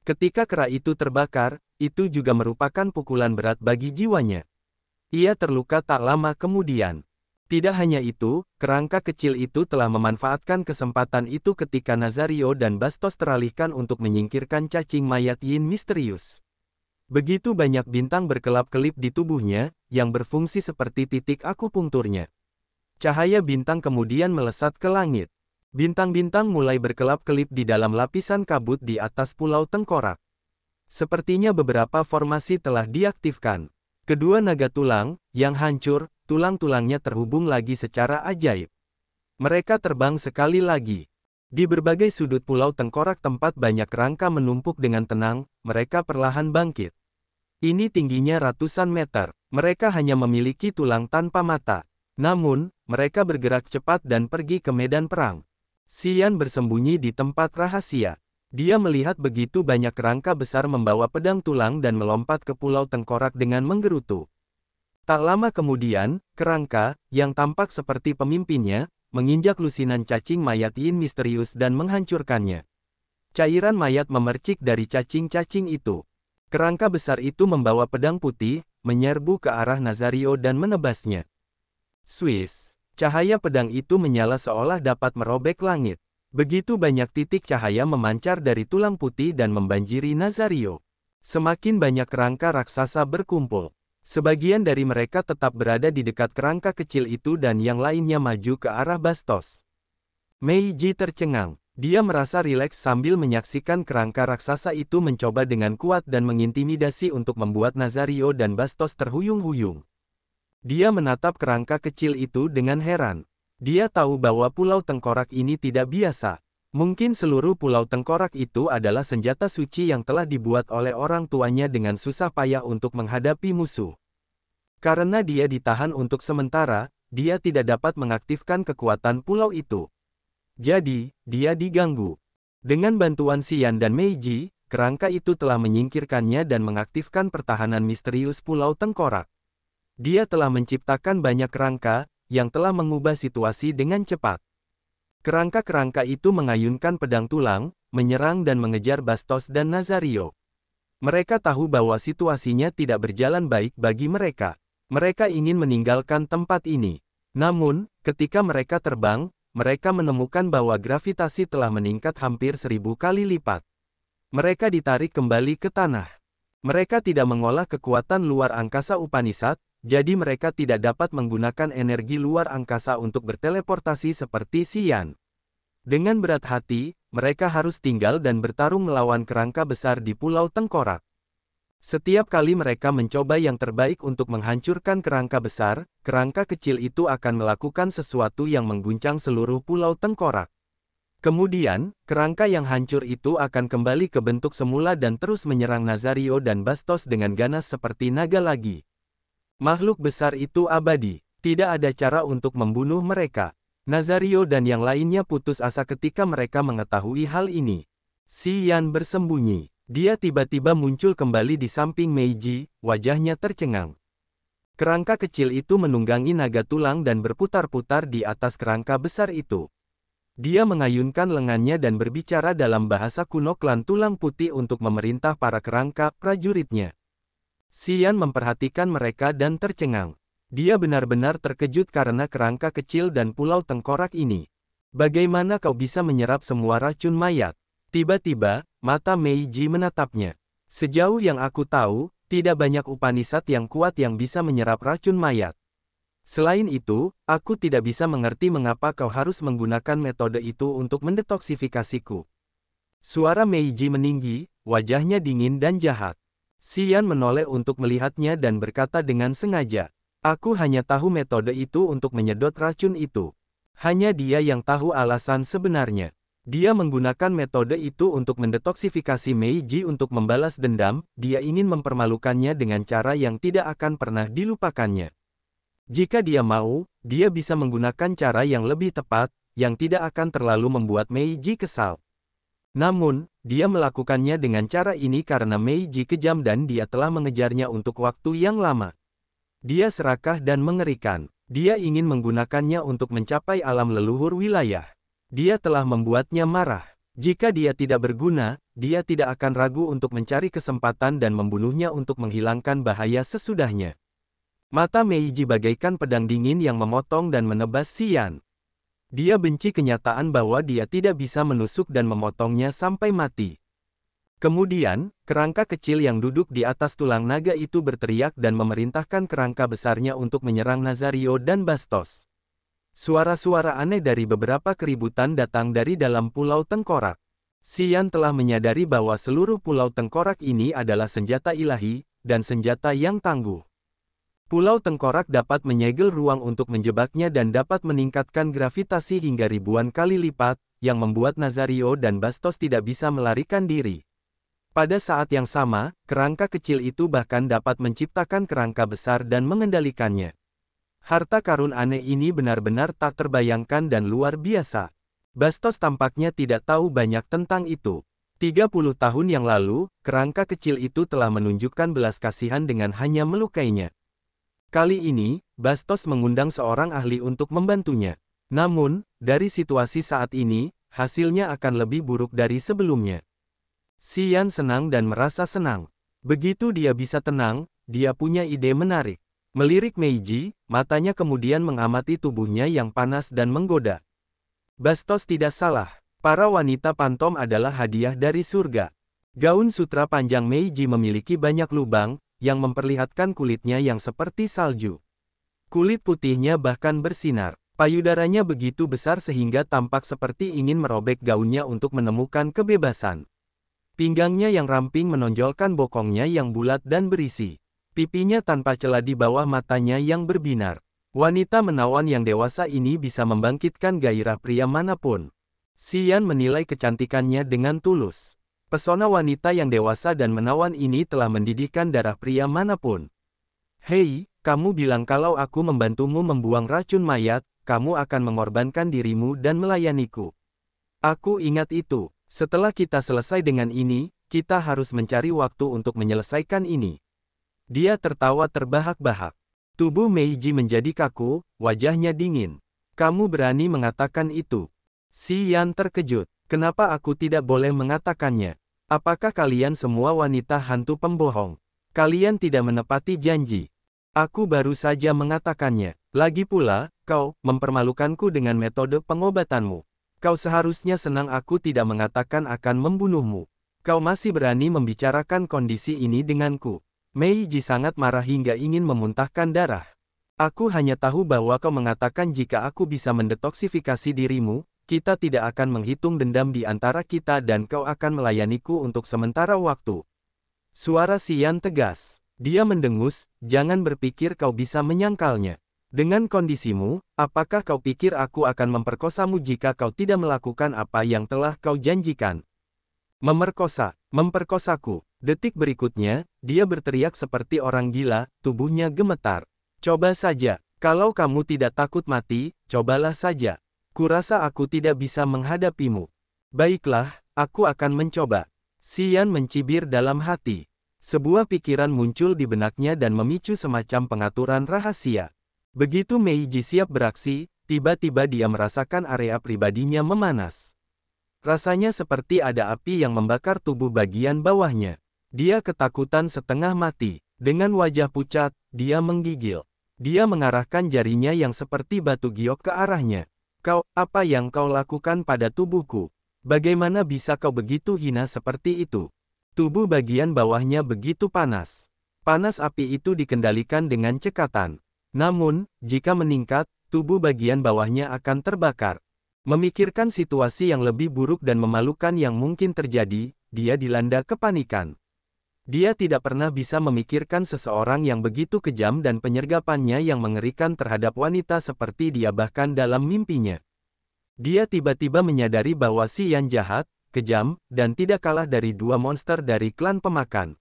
Ketika kera itu terbakar, itu juga merupakan pukulan berat bagi jiwanya. Ia terluka tak lama kemudian. Tidak hanya itu, kerangka kecil itu telah memanfaatkan kesempatan itu ketika Nazario dan Bastos teralihkan untuk menyingkirkan cacing mayat Yin misterius. Begitu banyak bintang berkelap-kelip di tubuhnya, yang berfungsi seperti titik akupunkturnya. Cahaya bintang kemudian melesat ke langit. Bintang-bintang mulai berkelap-kelip di dalam lapisan kabut di atas Pulau Tengkorak. Sepertinya beberapa formasi telah diaktifkan. Kedua naga tulang, yang hancur, tulang-tulangnya terhubung lagi secara ajaib. Mereka terbang sekali lagi. Di berbagai sudut Pulau Tengkorak tempat banyak rangka menumpuk dengan tenang, mereka perlahan bangkit. Ini tingginya ratusan meter. Mereka hanya memiliki tulang tanpa mata. Namun, mereka bergerak cepat dan pergi ke medan perang. Xian bersembunyi di tempat rahasia. Dia melihat begitu banyak kerangka besar membawa pedang tulang dan melompat ke Pulau Tengkorak dengan menggerutu. Tak lama kemudian, kerangka, yang tampak seperti pemimpinnya, menginjak lusinan cacing mayat Yin misterius dan menghancurkannya. Cairan mayat memercik dari cacing-cacing itu. Kerangka besar itu membawa pedang putih, menyerbu ke arah Nazario dan menebasnya. Swiss, cahaya pedang itu menyala seolah dapat merobek langit. Begitu banyak titik cahaya memancar dari tulang putih dan membanjiri Nazario. Semakin banyak kerangka raksasa berkumpul. Sebagian dari mereka tetap berada di dekat kerangka kecil itu dan yang lainnya maju ke arah Bastos. Meiji tercengang. Dia merasa rileks sambil menyaksikan kerangka raksasa itu mencoba dengan kuat dan mengintimidasi untuk membuat Nazario dan Bastos terhuyung-huyung. Dia menatap kerangka kecil itu dengan heran. Dia tahu bahwa Pulau Tengkorak ini tidak biasa. Mungkin seluruh Pulau Tengkorak itu adalah senjata suci yang telah dibuat oleh orang tuanya dengan susah payah untuk menghadapi musuh. Karena dia ditahan untuk sementara, dia tidak dapat mengaktifkan kekuatan pulau itu. Jadi, dia diganggu. Dengan bantuan Xian dan Meiji, kerangka itu telah menyingkirkannya dan mengaktifkan pertahanan misterius Pulau Tengkorak. Dia telah menciptakan banyak kerangka, yang telah mengubah situasi dengan cepat. Kerangka-kerangka itu mengayunkan pedang tulang, menyerang dan mengejar Bastos dan Nazario. Mereka tahu bahwa situasinya tidak berjalan baik bagi mereka. Mereka ingin meninggalkan tempat ini. Namun, ketika mereka terbang, mereka menemukan bahwa gravitasi telah meningkat hampir 1000 kali lipat. Mereka ditarik kembali ke tanah. Mereka tidak mengolah kekuatan luar angkasa Upanishad, jadi mereka tidak dapat menggunakan energi luar angkasa untuk berteleportasi seperti Xian. Dengan berat hati, mereka harus tinggal dan bertarung melawan kerangka besar di Pulau Tengkorak. Setiap kali mereka mencoba yang terbaik untuk menghancurkan kerangka besar, kerangka kecil itu akan melakukan sesuatu yang mengguncang seluruh Pulau Tengkorak. Kemudian, kerangka yang hancur itu akan kembali ke bentuk semula dan terus menyerang Nazario dan Bastos dengan ganas seperti naga lagi. Makhluk besar itu abadi. Tidak ada cara untuk membunuh mereka. Nazario dan yang lainnya putus asa ketika mereka mengetahui hal ini. Xian bersembunyi. Dia tiba-tiba muncul kembali di samping Meiji, wajahnya tercengang. Kerangka kecil itu menunggangi naga tulang dan berputar-putar di atas kerangka besar itu. Dia mengayunkan lengannya dan berbicara dalam bahasa kuno klan tulang putih untuk memerintah para kerangka prajuritnya. Xian memperhatikan mereka dan tercengang. Dia benar-benar terkejut karena kerangka kecil dan Pulau Tengkorak ini. Bagaimana kau bisa menyerap semua racun mayat? Tiba-tiba, mata Meiji menatapnya. Sejauh yang aku tahu, tidak banyak Upanishad yang kuat yang bisa menyerap racun mayat. Selain itu, aku tidak bisa mengerti mengapa kau harus menggunakan metode itu untuk mendetoksifikasiku. Suara Meiji meninggi, wajahnya dingin dan jahat. Xian menoleh untuk melihatnya dan berkata dengan sengaja, "Aku hanya tahu metode itu untuk menyedot racun itu. Hanya dia yang tahu alasan sebenarnya. Dia menggunakan metode itu untuk mendetoksifikasi Meiji untuk membalas dendam, dia ingin mempermalukannya dengan cara yang tidak akan pernah dilupakannya. Jika dia mau, dia bisa menggunakan cara yang lebih tepat, yang tidak akan terlalu membuat Meiji kesal. Namun, dia melakukannya dengan cara ini karena Meiji kejam dan dia telah mengejarnya untuk waktu yang lama. Dia serakah dan mengerikan. Dia ingin menggunakannya untuk mencapai alam leluhur wilayah. Dia telah membuatnya marah. Jika dia tidak berguna, dia tidak akan ragu untuk mencari kesempatan dan membunuhnya untuk menghilangkan bahaya sesudahnya. Mata Meiji bagaikan pedang dingin yang memotong dan menebas Xian. Dia benci kenyataan bahwa dia tidak bisa menusuk dan memotongnya sampai mati. Kemudian, kerangka kecil yang duduk di atas tulang naga itu berteriak dan memerintahkan kerangka besarnya untuk menyerang Nazario dan Bastos. Suara-suara aneh dari beberapa keributan datang dari dalam Pulau Tengkorak. Xian telah menyadari bahwa seluruh Pulau Tengkorak ini adalah senjata ilahi, dan senjata yang tangguh. Pulau Tengkorak dapat menyegel ruang untuk menjebaknya dan dapat meningkatkan gravitasi hingga ribuan kali lipat, yang membuat Nazario dan Bastos tidak bisa melarikan diri. Pada saat yang sama, kerangka kecil itu bahkan dapat menciptakan kerangka besar dan mengendalikannya. Harta karun aneh ini benar-benar tak terbayangkan dan luar biasa. Bastos tampaknya tidak tahu banyak tentang itu. 30 tahun yang lalu, kerangka kecil itu telah menunjukkan belas kasihan dengan hanya melukainya. Kali ini, Bastos mengundang seorang ahli untuk membantunya. Namun, dari situasi saat ini, hasilnya akan lebih buruk dari sebelumnya. Xian senang dan merasa senang. Begitu dia bisa tenang, dia punya ide menarik. Melirik Meiji, matanya kemudian mengamati tubuhnya yang panas dan menggoda. Bastos tidak salah. Para wanita pantom adalah hadiah dari surga. Gaun sutra panjang Meiji memiliki banyak lubang, yang memperlihatkan kulitnya yang seperti salju. Kulit putihnya bahkan bersinar. Payudaranya begitu besar sehingga tampak seperti ingin merobek gaunnya untuk menemukan kebebasan. Pinggangnya yang ramping menonjolkan bokongnya yang bulat dan berisi. Pipinya tanpa celah di bawah matanya yang berbinar. Wanita menawan yang dewasa ini bisa membangkitkan gairah pria manapun. Xian menilai kecantikannya dengan tulus. Pesona wanita yang dewasa dan menawan ini telah mendidihkan darah pria manapun. Hei, kamu bilang kalau aku membantumu membuang racun mayat, kamu akan mengorbankan dirimu dan melayaniku. Aku ingat itu. Setelah kita selesai dengan ini, kita harus mencari waktu untuk menyelesaikan ini. Dia tertawa terbahak-bahak. Tubuh Meiji menjadi kaku, wajahnya dingin. Kamu berani mengatakan itu? Xian terkejut. Kenapa aku tidak boleh mengatakannya? Apakah kalian semua wanita hantu pembohong? Kalian tidak menepati janji. Aku baru saja mengatakannya. Lagi pula, kau mempermalukanku dengan metode pengobatanmu. Kau seharusnya senang aku tidak mengatakan akan membunuhmu. Kau masih berani membicarakan kondisi ini denganku. Meiji sangat marah hingga ingin memuntahkan darah. Aku hanya tahu bahwa kau mengatakan jika aku bisa mendetoksifikasi dirimu, kita tidak akan menghitung dendam di antara kita dan kau akan melayaniku untuk sementara waktu. Suara Xian tegas. Dia mendengus, jangan berpikir kau bisa menyangkalnya. Dengan kondisimu, apakah kau pikir aku akan memperkosamu jika kau tidak melakukan apa yang telah kau janjikan? Memperkosaku. Detik berikutnya, dia berteriak seperti orang gila, tubuhnya gemetar. Coba saja, kalau kamu tidak takut mati, cobalah saja. Kurasa aku tidak bisa menghadapimu. Baiklah, aku akan mencoba. Xian mencibir dalam hati. Sebuah pikiran muncul di benaknya dan memicu semacam pengaturan rahasia. Begitu Meiji siap beraksi, tiba-tiba dia merasakan area pribadinya memanas. Rasanya seperti ada api yang membakar tubuh bagian bawahnya. Dia ketakutan setengah mati. Dengan wajah pucat, dia menggigil. Dia mengarahkan jarinya yang seperti batu giok ke arahnya. Apa yang kau lakukan pada tubuhku? Bagaimana bisa kau begitu hina seperti itu? Tubuh bagian bawahnya begitu panas. Panas api itu dikendalikan dengan cekatan. Namun, jika meningkat, tubuh bagian bawahnya akan terbakar. Memikirkan situasi yang lebih buruk dan memalukan yang mungkin terjadi, dia dilanda kepanikan. Dia tidak pernah bisa memikirkan seseorang yang begitu kejam dan penyergapannya yang mengerikan terhadap wanita seperti dia bahkan dalam mimpinya. Dia tiba-tiba menyadari bahwa Xian jahat, kejam, dan tidak kalah dari dua monster dari klan pemakan.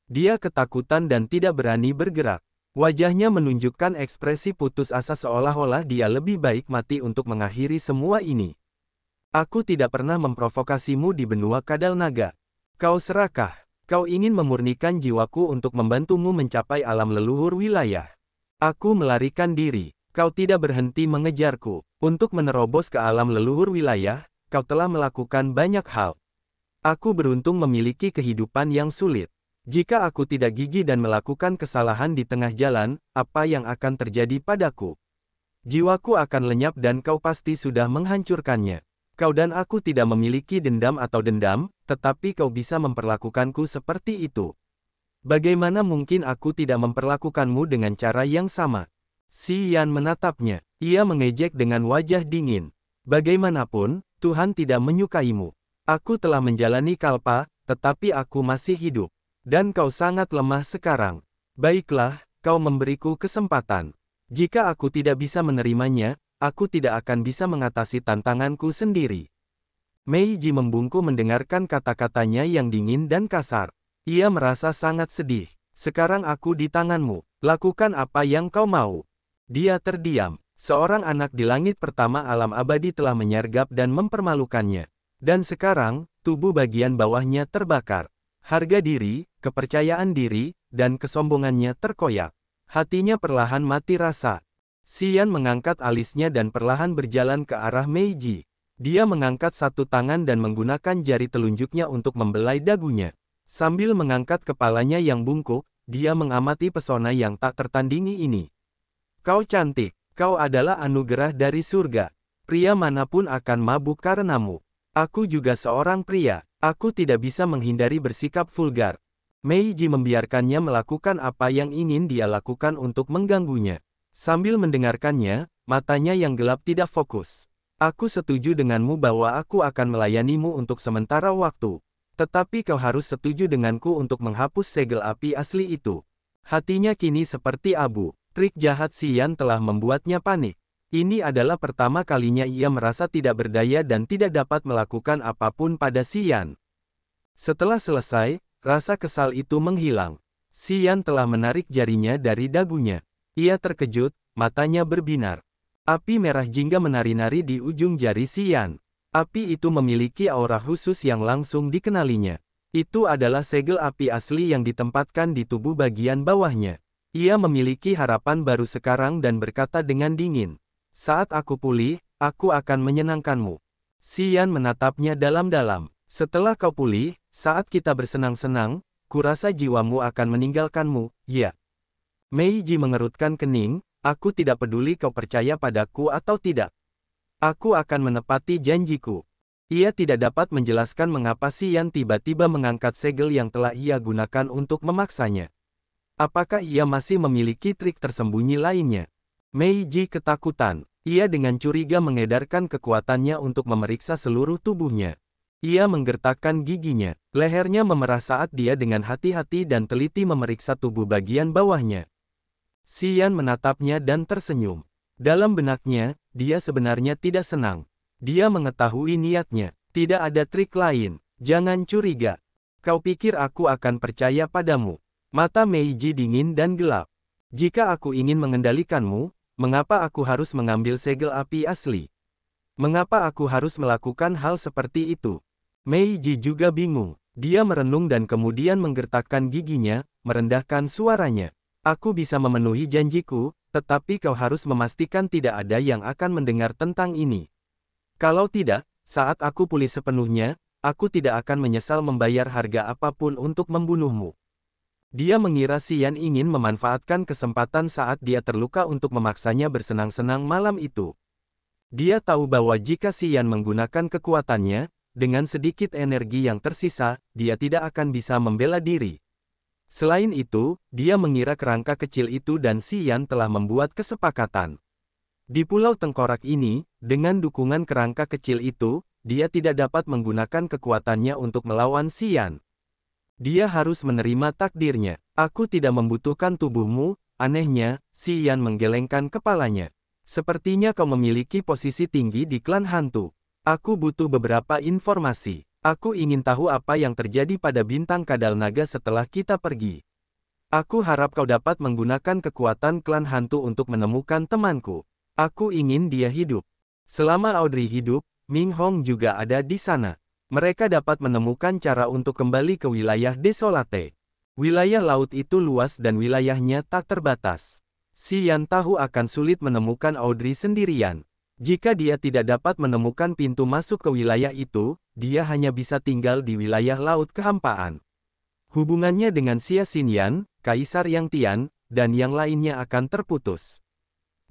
Dia ketakutan dan tidak berani bergerak. Wajahnya menunjukkan ekspresi putus asa seolah-olah dia lebih baik mati untuk mengakhiri semua ini. Aku tidak pernah memprovokasimu di benua Kadal Naga. Kau serakah. Kau ingin memurnikan jiwaku untuk membantumu mencapai alam leluhur wilayah. Aku melarikan diri. Kau tidak berhenti mengejarku. Untuk menerobos ke alam leluhur wilayah, kau telah melakukan banyak hal. Aku beruntung memiliki kehidupan yang sulit. Jika aku tidak gigih dan melakukan kesalahan di tengah jalan, apa yang akan terjadi padaku? Jiwaku akan lenyap dan kau pasti sudah menghancurkannya. Kau dan aku tidak memiliki dendam atau dendam, tetapi kau bisa memperlakukanku seperti itu. Bagaimana mungkin aku tidak memperlakukanmu dengan cara yang sama? Si Yan menatapnya. Ia mengejek dengan wajah dingin. Bagaimanapun, Tuhan tidak menyukaimu. Aku telah menjalani kalpa, tetapi aku masih hidup. Dan kau sangat lemah sekarang. Baiklah, kau memberiku kesempatan. Jika aku tidak bisa menerimanya, aku tidak akan bisa mengatasi tantanganku sendiri. Meiji membungkuk mendengarkan kata-katanya yang dingin dan kasar. Ia merasa sangat sedih. Sekarang aku di tanganmu. Lakukan apa yang kau mau. Dia terdiam. Seorang anak di langit pertama alam abadi telah menyergap dan mempermalukannya. Dan sekarang, tubuh bagian bawahnya terbakar. Harga diri, kepercayaan diri, dan kesombongannya terkoyak. Hatinya perlahan mati rasa. Xian mengangkat alisnya dan perlahan berjalan ke arah Meiji. Dia mengangkat satu tangan dan menggunakan jari telunjuknya untuk membelai dagunya. Sambil mengangkat kepalanya yang bungkuk, dia mengamati pesona yang tak tertandingi ini. Kau cantik, kau adalah anugerah dari surga. Pria manapun akan mabuk karenamu. Aku juga seorang pria. Aku tidak bisa menghindari bersikap vulgar. Meiji membiarkannya melakukan apa yang ingin dia lakukan untuk mengganggunya. Sambil mendengarkannya, matanya yang gelap tidak fokus. Aku setuju denganmu bahwa aku akan melayanimu untuk sementara waktu. Tetapi kau harus setuju denganku untuk menghapus segel api asli itu. Hatinya kini seperti abu. Trik jahat Xian telah membuatnya panik. Ini adalah pertama kalinya ia merasa tidak berdaya dan tidak dapat melakukan apapun pada Xian. Setelah selesai, rasa kesal itu menghilang. Xian telah menarik jarinya dari dagunya. Ia terkejut, matanya berbinar. Api merah jingga menari-nari di ujung jari Xian. Api itu memiliki aura khusus yang langsung dikenalinya. Itu adalah segel api asli yang ditempatkan di tubuh bagian bawahnya. Ia memiliki harapan baru sekarang dan berkata dengan dingin. Saat aku pulih, aku akan menyenangkanmu. Xian menatapnya dalam-dalam. Setelah kau pulih, saat kita bersenang-senang, kurasa jiwamu akan meninggalkanmu, ya. Meiji mengerutkan kening, aku tidak peduli kau percaya padaku atau tidak. Aku akan menepati janjiku. Ia tidak dapat menjelaskan mengapa Xian tiba-tiba mengangkat segel yang telah ia gunakan untuk memaksanya. Apakah ia masih memiliki trik tersembunyi lainnya? Meiji ketakutan. Ia dengan curiga mengedarkan kekuatannya untuk memeriksa seluruh tubuhnya. Ia menggertakkan giginya. Lehernya memerah saat dia dengan hati-hati dan teliti memeriksa tubuh bagian bawahnya. Xian menatapnya dan tersenyum. Dalam benaknya, dia sebenarnya tidak senang. Dia mengetahui niatnya. Tidak ada trik lain. Jangan curiga. Kau pikir aku akan percaya padamu? Mata Meiji dingin dan gelap. Jika aku ingin mengendalikanmu, mengapa aku harus mengambil segel api asli? Mengapa aku harus melakukan hal seperti itu? Meiji juga bingung. Dia merenung dan kemudian menggertakkan giginya, merendahkan suaranya. Aku bisa memenuhi janjiku, tetapi kau harus memastikan tidak ada yang akan mendengar tentang ini. Kalau tidak, saat aku pulih sepenuhnya, aku tidak akan menyesal membayar harga apapun untuk membunuhmu. Dia mengira Xian ingin memanfaatkan kesempatan saat dia terluka untuk memaksanya bersenang-senang malam itu. Dia tahu bahwa jika Xian menggunakan kekuatannya, dengan sedikit energi yang tersisa, dia tidak akan bisa membela diri. Selain itu, dia mengira kerangka kecil itu dan Xian telah membuat kesepakatan. Di Pulau Tengkorak ini, dengan dukungan kerangka kecil itu, dia tidak dapat menggunakan kekuatannya untuk melawan Xian. Dia harus menerima takdirnya. Aku tidak membutuhkan tubuhmu, anehnya, Xian menggelengkan kepalanya. Sepertinya kau memiliki posisi tinggi di klan hantu. Aku butuh beberapa informasi. Aku ingin tahu apa yang terjadi pada bintang kadal naga setelah kita pergi. Aku harap kau dapat menggunakan kekuatan klan hantu untuk menemukan temanku. Aku ingin dia hidup. Selama Audrey hidup, Ming Hong juga ada di sana. Mereka dapat menemukan cara untuk kembali ke wilayah Desolate. Wilayah laut itu luas dan wilayahnya tak terbatas. Xian tahu akan sulit menemukan Audrey sendirian. Jika dia tidak dapat menemukan pintu masuk ke wilayah itu, dia hanya bisa tinggal di wilayah laut kehampaan. Hubungannya dengan Xia Xinyan, Kaisar Yang Tian, dan yang lainnya akan terputus.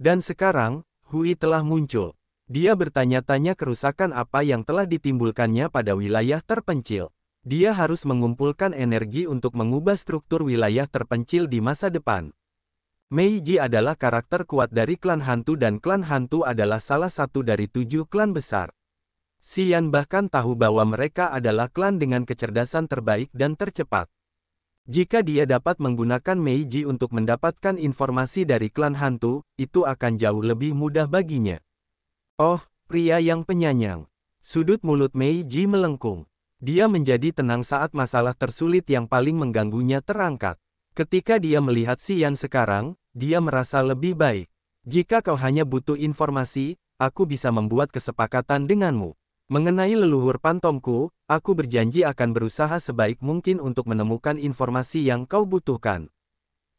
Dan sekarang, Hui telah muncul. Dia bertanya-tanya kerusakan apa yang telah ditimbulkannya pada wilayah terpencil. Dia harus mengumpulkan energi untuk mengubah struktur wilayah terpencil di masa depan. Meiji adalah karakter kuat dari klan hantu dan klan hantu adalah salah satu dari 7 klan besar. Xian bahkan tahu bahwa mereka adalah klan dengan kecerdasan terbaik dan tercepat. Jika dia dapat menggunakan Meiji untuk mendapatkan informasi dari klan hantu, itu akan jauh lebih mudah baginya. Oh, pria yang penyayang. Sudut mulut Meiji melengkung. Dia menjadi tenang saat masalah tersulit yang paling mengganggunya terangkat. Ketika dia melihat Xian sekarang, dia merasa lebih baik. Jika kau hanya butuh informasi, aku bisa membuat kesepakatan denganmu. Mengenai leluhur pantomku, aku berjanji akan berusaha sebaik mungkin untuk menemukan informasi yang kau butuhkan.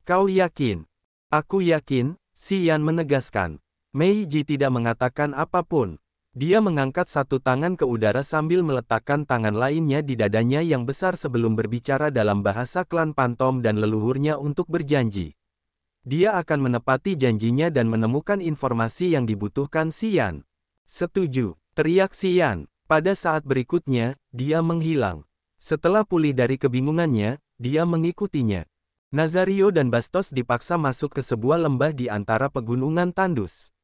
Kau yakin? Aku yakin, Xian menegaskan. Meiji tidak mengatakan apapun. Dia mengangkat satu tangan ke udara sambil meletakkan tangan lainnya di dadanya yang besar sebelum berbicara dalam bahasa klan pantom dan leluhurnya untuk berjanji. Dia akan menepati janjinya dan menemukan informasi yang dibutuhkan Xian. Setuju, teriak Xian. Pada saat berikutnya, dia menghilang. Setelah pulih dari kebingungannya, dia mengikutinya. Nazario dan Bastos dipaksa masuk ke sebuah lembah di antara pegunungan tandus.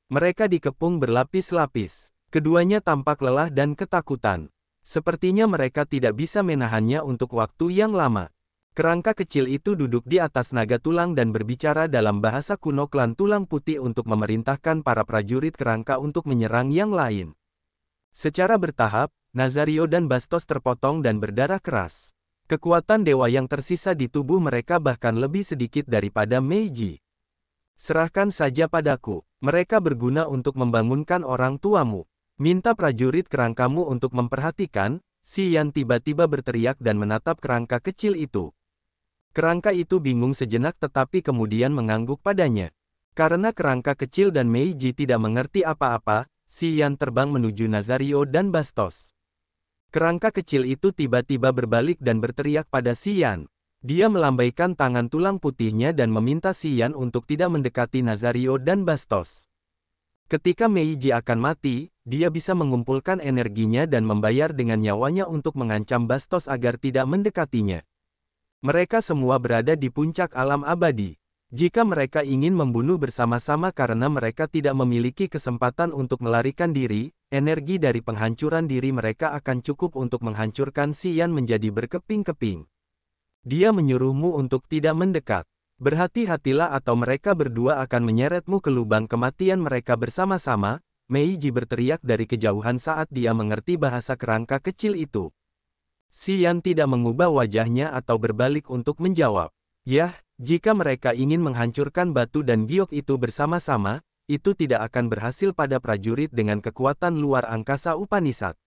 Mereka dikepung berlapis-lapis. Keduanya tampak lelah dan ketakutan. Sepertinya mereka tidak bisa menahannya untuk waktu yang lama. Kerangka kecil itu duduk di atas naga tulang dan berbicara dalam bahasa kuno klan tulang putih untuk memerintahkan para prajurit kerangka untuk menyerang yang lain. Secara bertahap, Nazario dan Bastos terpotong dan berdarah keras. Kekuatan dewa yang tersisa di tubuh mereka bahkan lebih sedikit daripada Meiji. Serahkan saja padaku. Mereka berguna untuk membangunkan orang tuamu. Minta prajurit kerangkamu untuk memperhatikan. Xian tiba-tiba berteriak dan menatap kerangka kecil itu. Kerangka itu bingung sejenak tetapi kemudian mengangguk padanya. Karena kerangka kecil dan Meiji tidak mengerti apa-apa, Xian terbang menuju Nazario dan Bastos. Kerangka kecil itu tiba-tiba berbalik dan berteriak pada Xian. Dia melambaikan tangan tulang putihnya dan meminta Xian untuk tidak mendekati Nazario dan Bastos. Ketika Meiji akan mati, dia bisa mengumpulkan energinya dan membayar dengan nyawanya untuk mengancam Bastos agar tidak mendekatinya. Mereka semua berada di puncak alam abadi. Jika mereka ingin membunuh bersama-sama karena mereka tidak memiliki kesempatan untuk melarikan diri, energi dari penghancuran diri mereka akan cukup untuk menghancurkan Xian menjadi berkeping-keping. Dia menyuruhmu untuk tidak mendekat. Berhati-hatilah atau mereka berdua akan menyeretmu ke lubang kematian mereka bersama-sama, Meiji berteriak dari kejauhan saat dia mengerti bahasa kerangka kecil itu. Xian tidak mengubah wajahnya atau berbalik untuk menjawab. Yah, jika mereka ingin menghancurkan batu dan giok itu bersama-sama, itu tidak akan berhasil pada prajurit dengan kekuatan luar angkasa Upanishad.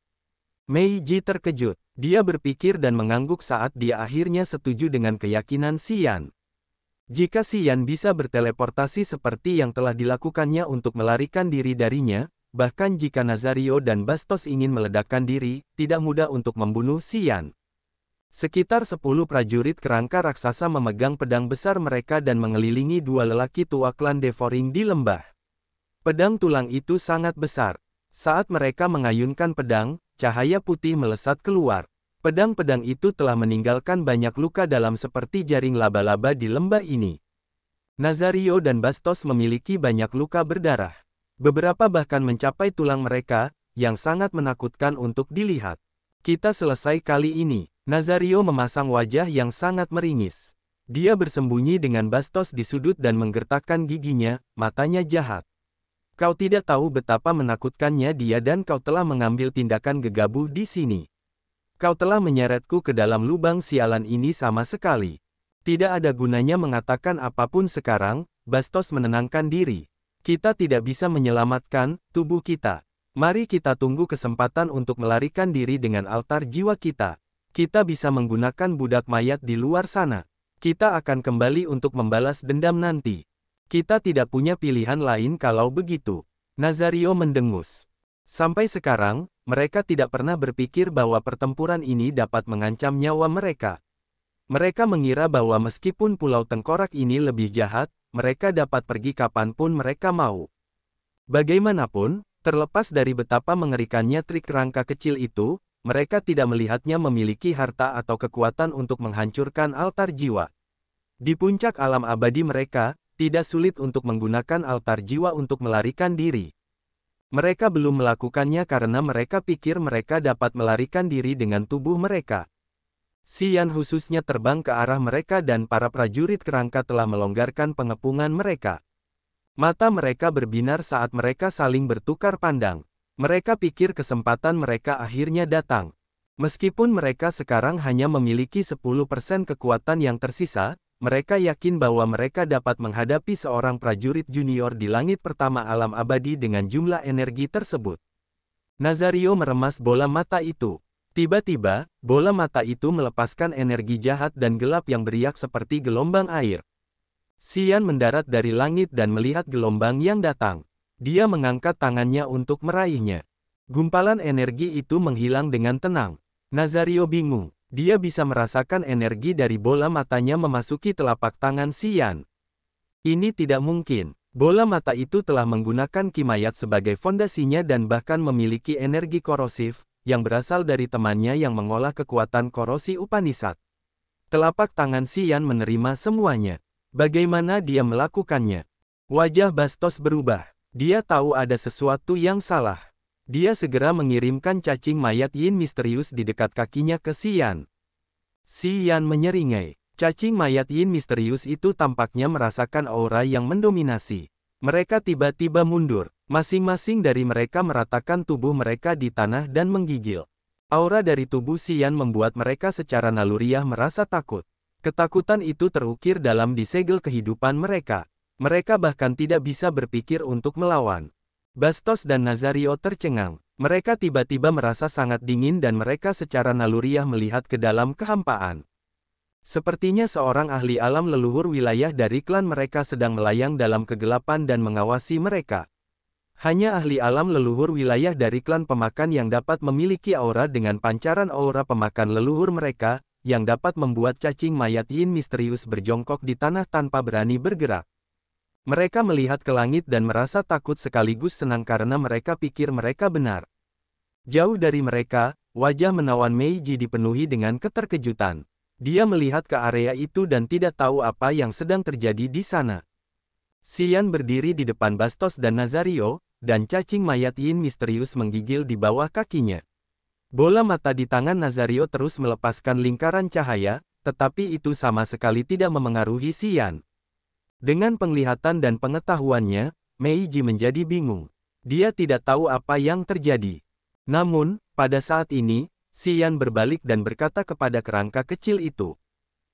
Meiji terkejut. Dia berpikir dan mengangguk saat dia akhirnya setuju dengan keyakinan Xian. Jika Xian bisa berteleportasi seperti yang telah dilakukannya untuk melarikan diri darinya, bahkan jika Nazario dan Bastos ingin meledakkan diri, tidak mudah untuk membunuh Xian. Sekitar 10 prajurit kerangka raksasa memegang pedang besar mereka dan mengelilingi dua lelaki tua klan Devoring di lembah. Pedang tulang itu sangat besar. Saat mereka mengayunkan pedang, cahaya putih melesat keluar. Pedang-pedang itu telah meninggalkan banyak luka dalam seperti jaring laba-laba di lembah ini. Nazario dan Bastos memiliki banyak luka berdarah. Beberapa bahkan mencapai tulang mereka, yang sangat menakutkan untuk dilihat. Kita selesai kali ini. Nazario memasang wajah yang sangat meringis. Dia bersembunyi dengan Bastos di sudut dan menggertakkan giginya, matanya jahat. Kau tidak tahu betapa menakutkannya dia dan kau telah mengambil tindakan gegabah di sini. Kau telah menyeretku ke dalam lubang sialan ini sama sekali. Tidak ada gunanya mengatakan apapun sekarang, Bastos menenangkan diri. Kita tidak bisa menyelamatkan tubuh kita. Mari kita tunggu kesempatan untuk melarikan diri dengan altar jiwa kita. Kita bisa menggunakan budak mayat di luar sana. Kita akan kembali untuk membalas dendam nanti. Kita tidak punya pilihan lain kalau begitu. Nazario mendengus. Sampai sekarang, mereka tidak pernah berpikir bahwa pertempuran ini dapat mengancam nyawa mereka. Mereka mengira bahwa meskipun Pulau Tengkorak ini lebih jahat, mereka dapat pergi kapanpun mereka mau. Bagaimanapun, terlepas dari betapa mengerikannya trik kerangka kecil itu, mereka tidak melihatnya memiliki harta atau kekuatan untuk menghancurkan altar jiwa. Di puncak alam abadi mereka, tidak sulit untuk menggunakan altar jiwa untuk melarikan diri. Mereka belum melakukannya karena mereka pikir mereka dapat melarikan diri dengan tubuh mereka. Xian khususnya terbang ke arah mereka dan para prajurit kerangka telah melonggarkan pengepungan mereka. Mata mereka berbinar saat mereka saling bertukar pandang. Mereka pikir kesempatan mereka akhirnya datang. Meskipun mereka sekarang hanya memiliki 10% kekuatan yang tersisa, mereka yakin bahwa mereka dapat menghadapi seorang prajurit junior di langit pertama alam abadi dengan jumlah energi tersebut. Nazario meremas bola mata itu. Tiba-tiba, bola mata itu melepaskan energi jahat dan gelap yang beriak seperti gelombang air. Xian mendarat dari langit dan melihat gelombang yang datang. Dia mengangkat tangannya untuk meraihnya. Gumpalan energi itu menghilang dengan tenang. Nazario bingung. Dia bisa merasakan energi dari bola matanya memasuki telapak tangan Xian. Ini tidak mungkin. Bola mata itu telah menggunakan kimayat sebagai fondasinya dan bahkan memiliki energi korosif, yang berasal dari temannya yang mengolah kekuatan korosi Upanishad. Telapak tangan Xian menerima semuanya. Bagaimana dia melakukannya? Wajah Bastos berubah. Dia tahu ada sesuatu yang salah. Dia segera mengirimkan cacing mayat Yin misterius di dekat kakinya ke Xian. Xian menyeringai. Cacing mayat Yin misterius itu tampaknya merasakan aura yang mendominasi. Mereka tiba-tiba mundur. Masing-masing dari mereka meratakan tubuh mereka di tanah dan menggigil. Aura dari tubuh Xian membuat mereka secara naluriah merasa takut. Ketakutan itu terukir dalam di segel kehidupan mereka. Mereka bahkan tidak bisa berpikir untuk melawan. Bastos dan Nazario tercengang. Mereka tiba-tiba merasa sangat dingin dan mereka secara naluriah melihat ke dalam kehampaan. Sepertinya seorang ahli alam leluhur wilayah dari klan mereka sedang melayang dalam kegelapan dan mengawasi mereka. Hanya ahli alam leluhur wilayah dari klan pemakan yang dapat memiliki aura dengan pancaran aura pemakan leluhur mereka, yang dapat membuat cacing mayat Yin misterius berjongkok di tanah tanpa berani bergerak. Mereka melihat ke langit dan merasa takut sekaligus senang karena mereka pikir mereka benar. Jauh dari mereka, wajah menawan Meiji dipenuhi dengan keterkejutan. Dia melihat ke area itu dan tidak tahu apa yang sedang terjadi di sana. Xian berdiri di depan Bastos dan Nazario, dan cacing mayat Yin misterius menggigil di bawah kakinya. Bola mata di tangan Nazario terus melepaskan lingkaran cahaya, tetapi itu sama sekali tidak memengaruhi Xian. Dengan penglihatan dan pengetahuannya, Meiji menjadi bingung. Dia tidak tahu apa yang terjadi. Namun, pada saat ini, Xian berbalik dan berkata kepada kerangka kecil itu.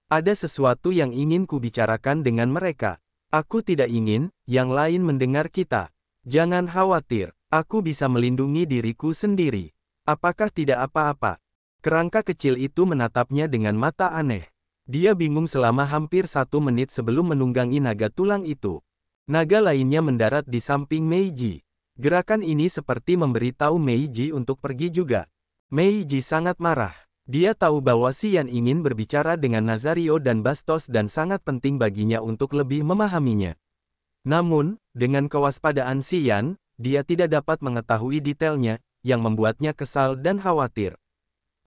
Ada sesuatu yang ingin kubicarakan dengan mereka. Aku tidak ingin yang lain mendengar kita. Jangan khawatir, aku bisa melindungi diriku sendiri. Apakah tidak apa-apa? Kerangka kecil itu menatapnya dengan mata aneh. Dia bingung selama hampir 1 menit sebelum menunggangi naga tulang itu. Naga lainnya mendarat di samping Meiji. Gerakan ini seperti memberitahu Meiji untuk pergi juga. Meiji sangat marah. Dia tahu bahwa Xian ingin berbicara dengan Nazario dan Bastos dan sangat penting baginya untuk lebih memahaminya. Namun, dengan kewaspadaan Xian, dia tidak dapat mengetahui detailnya, yang membuatnya kesal dan khawatir.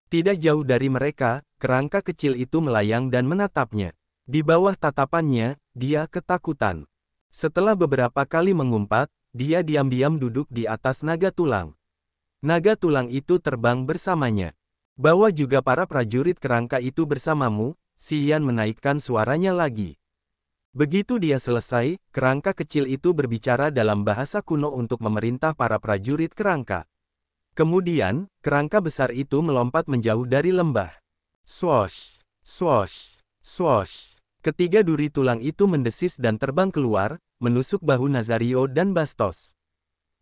Tidak jauh dari mereka, kerangka kecil itu melayang dan menatapnya. Di bawah tatapannya, dia ketakutan. Setelah beberapa kali mengumpat, dia diam-diam duduk di atas naga tulang. Naga tulang itu terbang bersamanya. Bawa juga para prajurit kerangka itu bersamamu, Xian menaikkan suaranya lagi. Begitu dia selesai, kerangka kecil itu berbicara dalam bahasa kuno untuk memerintah para prajurit kerangka. Kemudian, kerangka besar itu melompat menjauh dari lembah. Swosh, swosh, swosh. Ketiga duri tulang itu mendesis dan terbang keluar, menusuk bahu Nazario dan Bastos.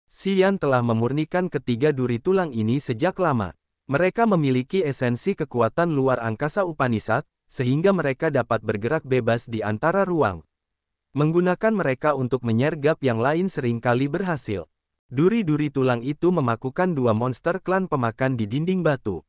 Xian telah memurnikan ketiga duri tulang ini sejak lama. Mereka memiliki esensi kekuatan luar angkasa Upanishad, sehingga mereka dapat bergerak bebas di antara ruang. Menggunakan mereka untuk menyergap yang lain seringkali berhasil. Duri-duri tulang itu memakukan 2 monster klan pemakan di dinding batu.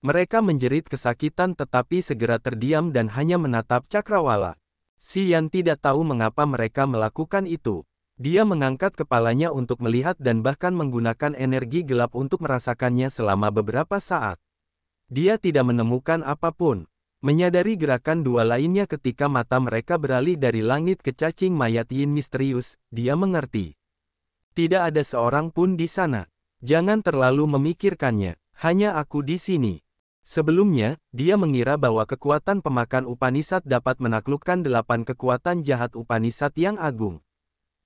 Mereka menjerit kesakitan tetapi segera terdiam dan hanya menatap cakrawala. Xian tidak tahu mengapa mereka melakukan itu. Dia mengangkat kepalanya untuk melihat dan bahkan menggunakan energi gelap untuk merasakannya selama beberapa saat. Dia tidak menemukan apapun. Menyadari gerakan dua lainnya ketika mata mereka beralih dari langit ke cacing mayat Yin misterius, dia mengerti. Tidak ada seorang pun di sana. Jangan terlalu memikirkannya. Hanya aku di sini. Sebelumnya, dia mengira bahwa kekuatan pemakan Upanishad dapat menaklukkan 8 kekuatan jahat Upanishad yang agung.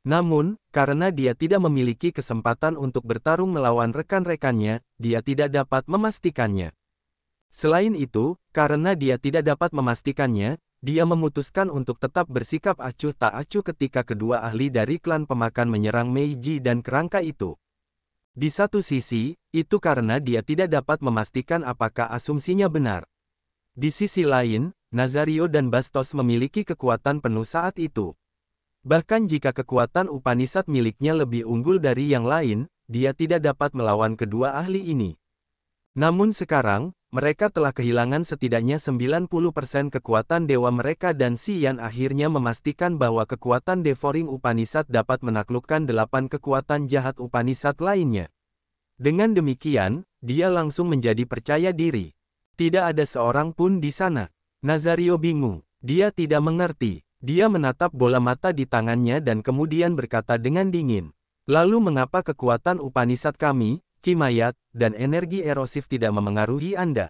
Namun, karena dia tidak memiliki kesempatan untuk bertarung melawan rekan-rekannya, dia tidak dapat memastikannya. Selain itu, karena dia tidak dapat memastikannya, dia memutuskan untuk tetap bersikap acuh tak acuh ketika kedua ahli dari klan pemakan menyerang Meiji dan kerangka itu. Di satu sisi, itu karena dia tidak dapat memastikan apakah asumsinya benar. Di sisi lain, Nazario dan Bastos memiliki kekuatan penuh saat itu. Bahkan jika kekuatan Upanishad miliknya lebih unggul dari yang lain, dia tidak dapat melawan kedua ahli ini. Namun sekarang, mereka telah kehilangan setidaknya 90% kekuatan dewa mereka dan Xian akhirnya memastikan bahwa kekuatan Devouring Upanishad dapat menaklukkan 8 kekuatan jahat Upanishad lainnya. Dengan demikian, dia langsung menjadi percaya diri. Tidak ada seorang pun di sana. Nazario bingung. Dia tidak mengerti. Dia menatap bola mata di tangannya dan kemudian berkata dengan dingin. Lalu mengapa kekuatan Upanishad kami, Ki mayat, dan energi erosif tidak memengaruhi Anda?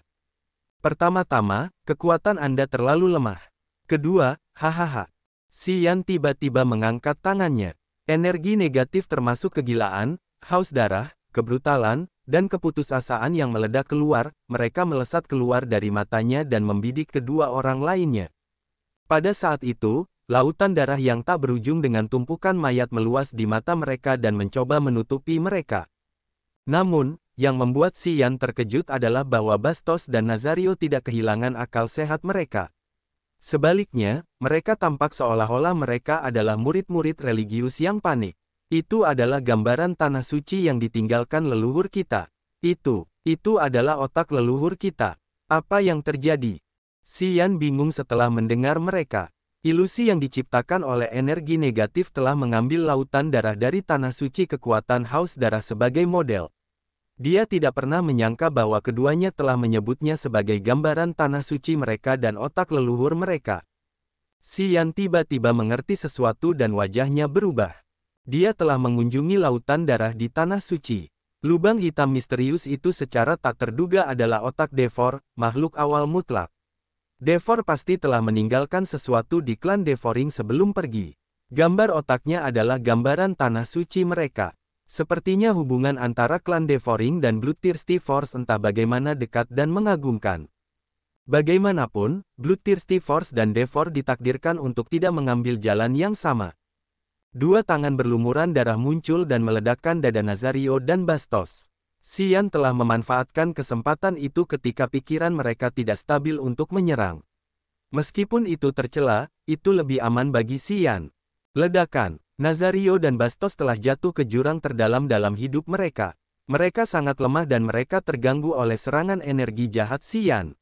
Pertama-tama, kekuatan Anda terlalu lemah. Kedua, hahaha. Xian tiba-tiba mengangkat tangannya. Energi negatif termasuk kegilaan, haus darah, kebrutalan, dan keputusasaan yang meledak keluar, mereka melesat keluar dari matanya dan membidik kedua orang lainnya. Pada saat itu, lautan darah yang tak berujung dengan tumpukan mayat meluas di mata mereka dan mencoba menutupi mereka. Namun, yang membuat Xian terkejut adalah bahwa Bastos dan Nazario tidak kehilangan akal sehat mereka. Sebaliknya, mereka tampak seolah-olah mereka adalah murid-murid religius yang panik. Itu adalah gambaran tanah suci yang ditinggalkan leluhur kita. Itu adalah otak leluhur kita. Apa yang terjadi? Xian bingung setelah mendengar mereka. Ilusi yang diciptakan oleh energi negatif telah mengambil lautan darah dari tanah suci kekuatan haus darah sebagai model. Dia tidak pernah menyangka bahwa keduanya telah menyebutnya sebagai gambaran tanah suci mereka dan otak leluhur mereka. Xian tiba-tiba mengerti sesuatu dan wajahnya berubah. Dia telah mengunjungi lautan darah di tanah suci. Lubang hitam misterius itu secara tak terduga adalah otak Devor, makhluk awal mutlak. Devor pasti telah meninggalkan sesuatu di klan Devouring sebelum pergi. Gambar otaknya adalah gambaran tanah suci mereka. Sepertinya hubungan antara klan Devouring dan Bloodthirsty Force entah bagaimana dekat dan mengagumkan. Bagaimanapun, Bloodthirsty Force dan Devor ditakdirkan untuk tidak mengambil jalan yang sama. Dua tangan berlumuran darah muncul dan meledakkan dada Nazario dan Bastos. Xian telah memanfaatkan kesempatan itu ketika pikiran mereka tidak stabil untuk menyerang. Meskipun itu tercela, itu lebih aman bagi Xian. Ledakan. Nazario dan Bastos telah jatuh ke jurang terdalam dalam hidup mereka. Mereka sangat lemah dan mereka terganggu oleh serangan energi jahat Xian.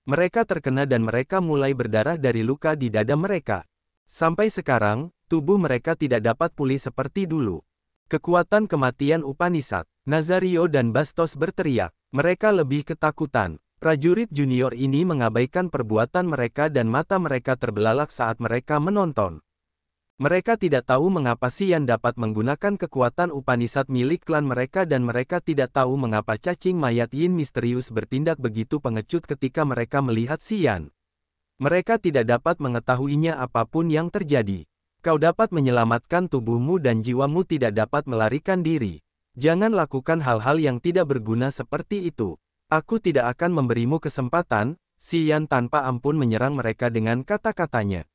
Mereka terkena dan mereka mulai berdarah dari luka di dada mereka. Sampai sekarang, tubuh mereka tidak dapat pulih seperti dulu. Kekuatan kematian Upanishad. Nazario dan Bastos berteriak. Mereka lebih ketakutan. Prajurit junior ini mengabaikan perbuatan mereka dan mata mereka terbelalak saat mereka menonton. Mereka tidak tahu mengapa Xian dapat menggunakan kekuatan Upanishad milik klan mereka dan mereka tidak tahu mengapa cacing mayat Yin misterius bertindak begitu pengecut ketika mereka melihat Xian. Mereka tidak dapat mengetahuinya apapun yang terjadi. Kau dapat menyelamatkan tubuhmu dan jiwamu tidak dapat melarikan diri. Jangan lakukan hal-hal yang tidak berguna seperti itu. Aku tidak akan memberimu kesempatan. Xian tanpa ampun menyerang mereka dengan kata-katanya.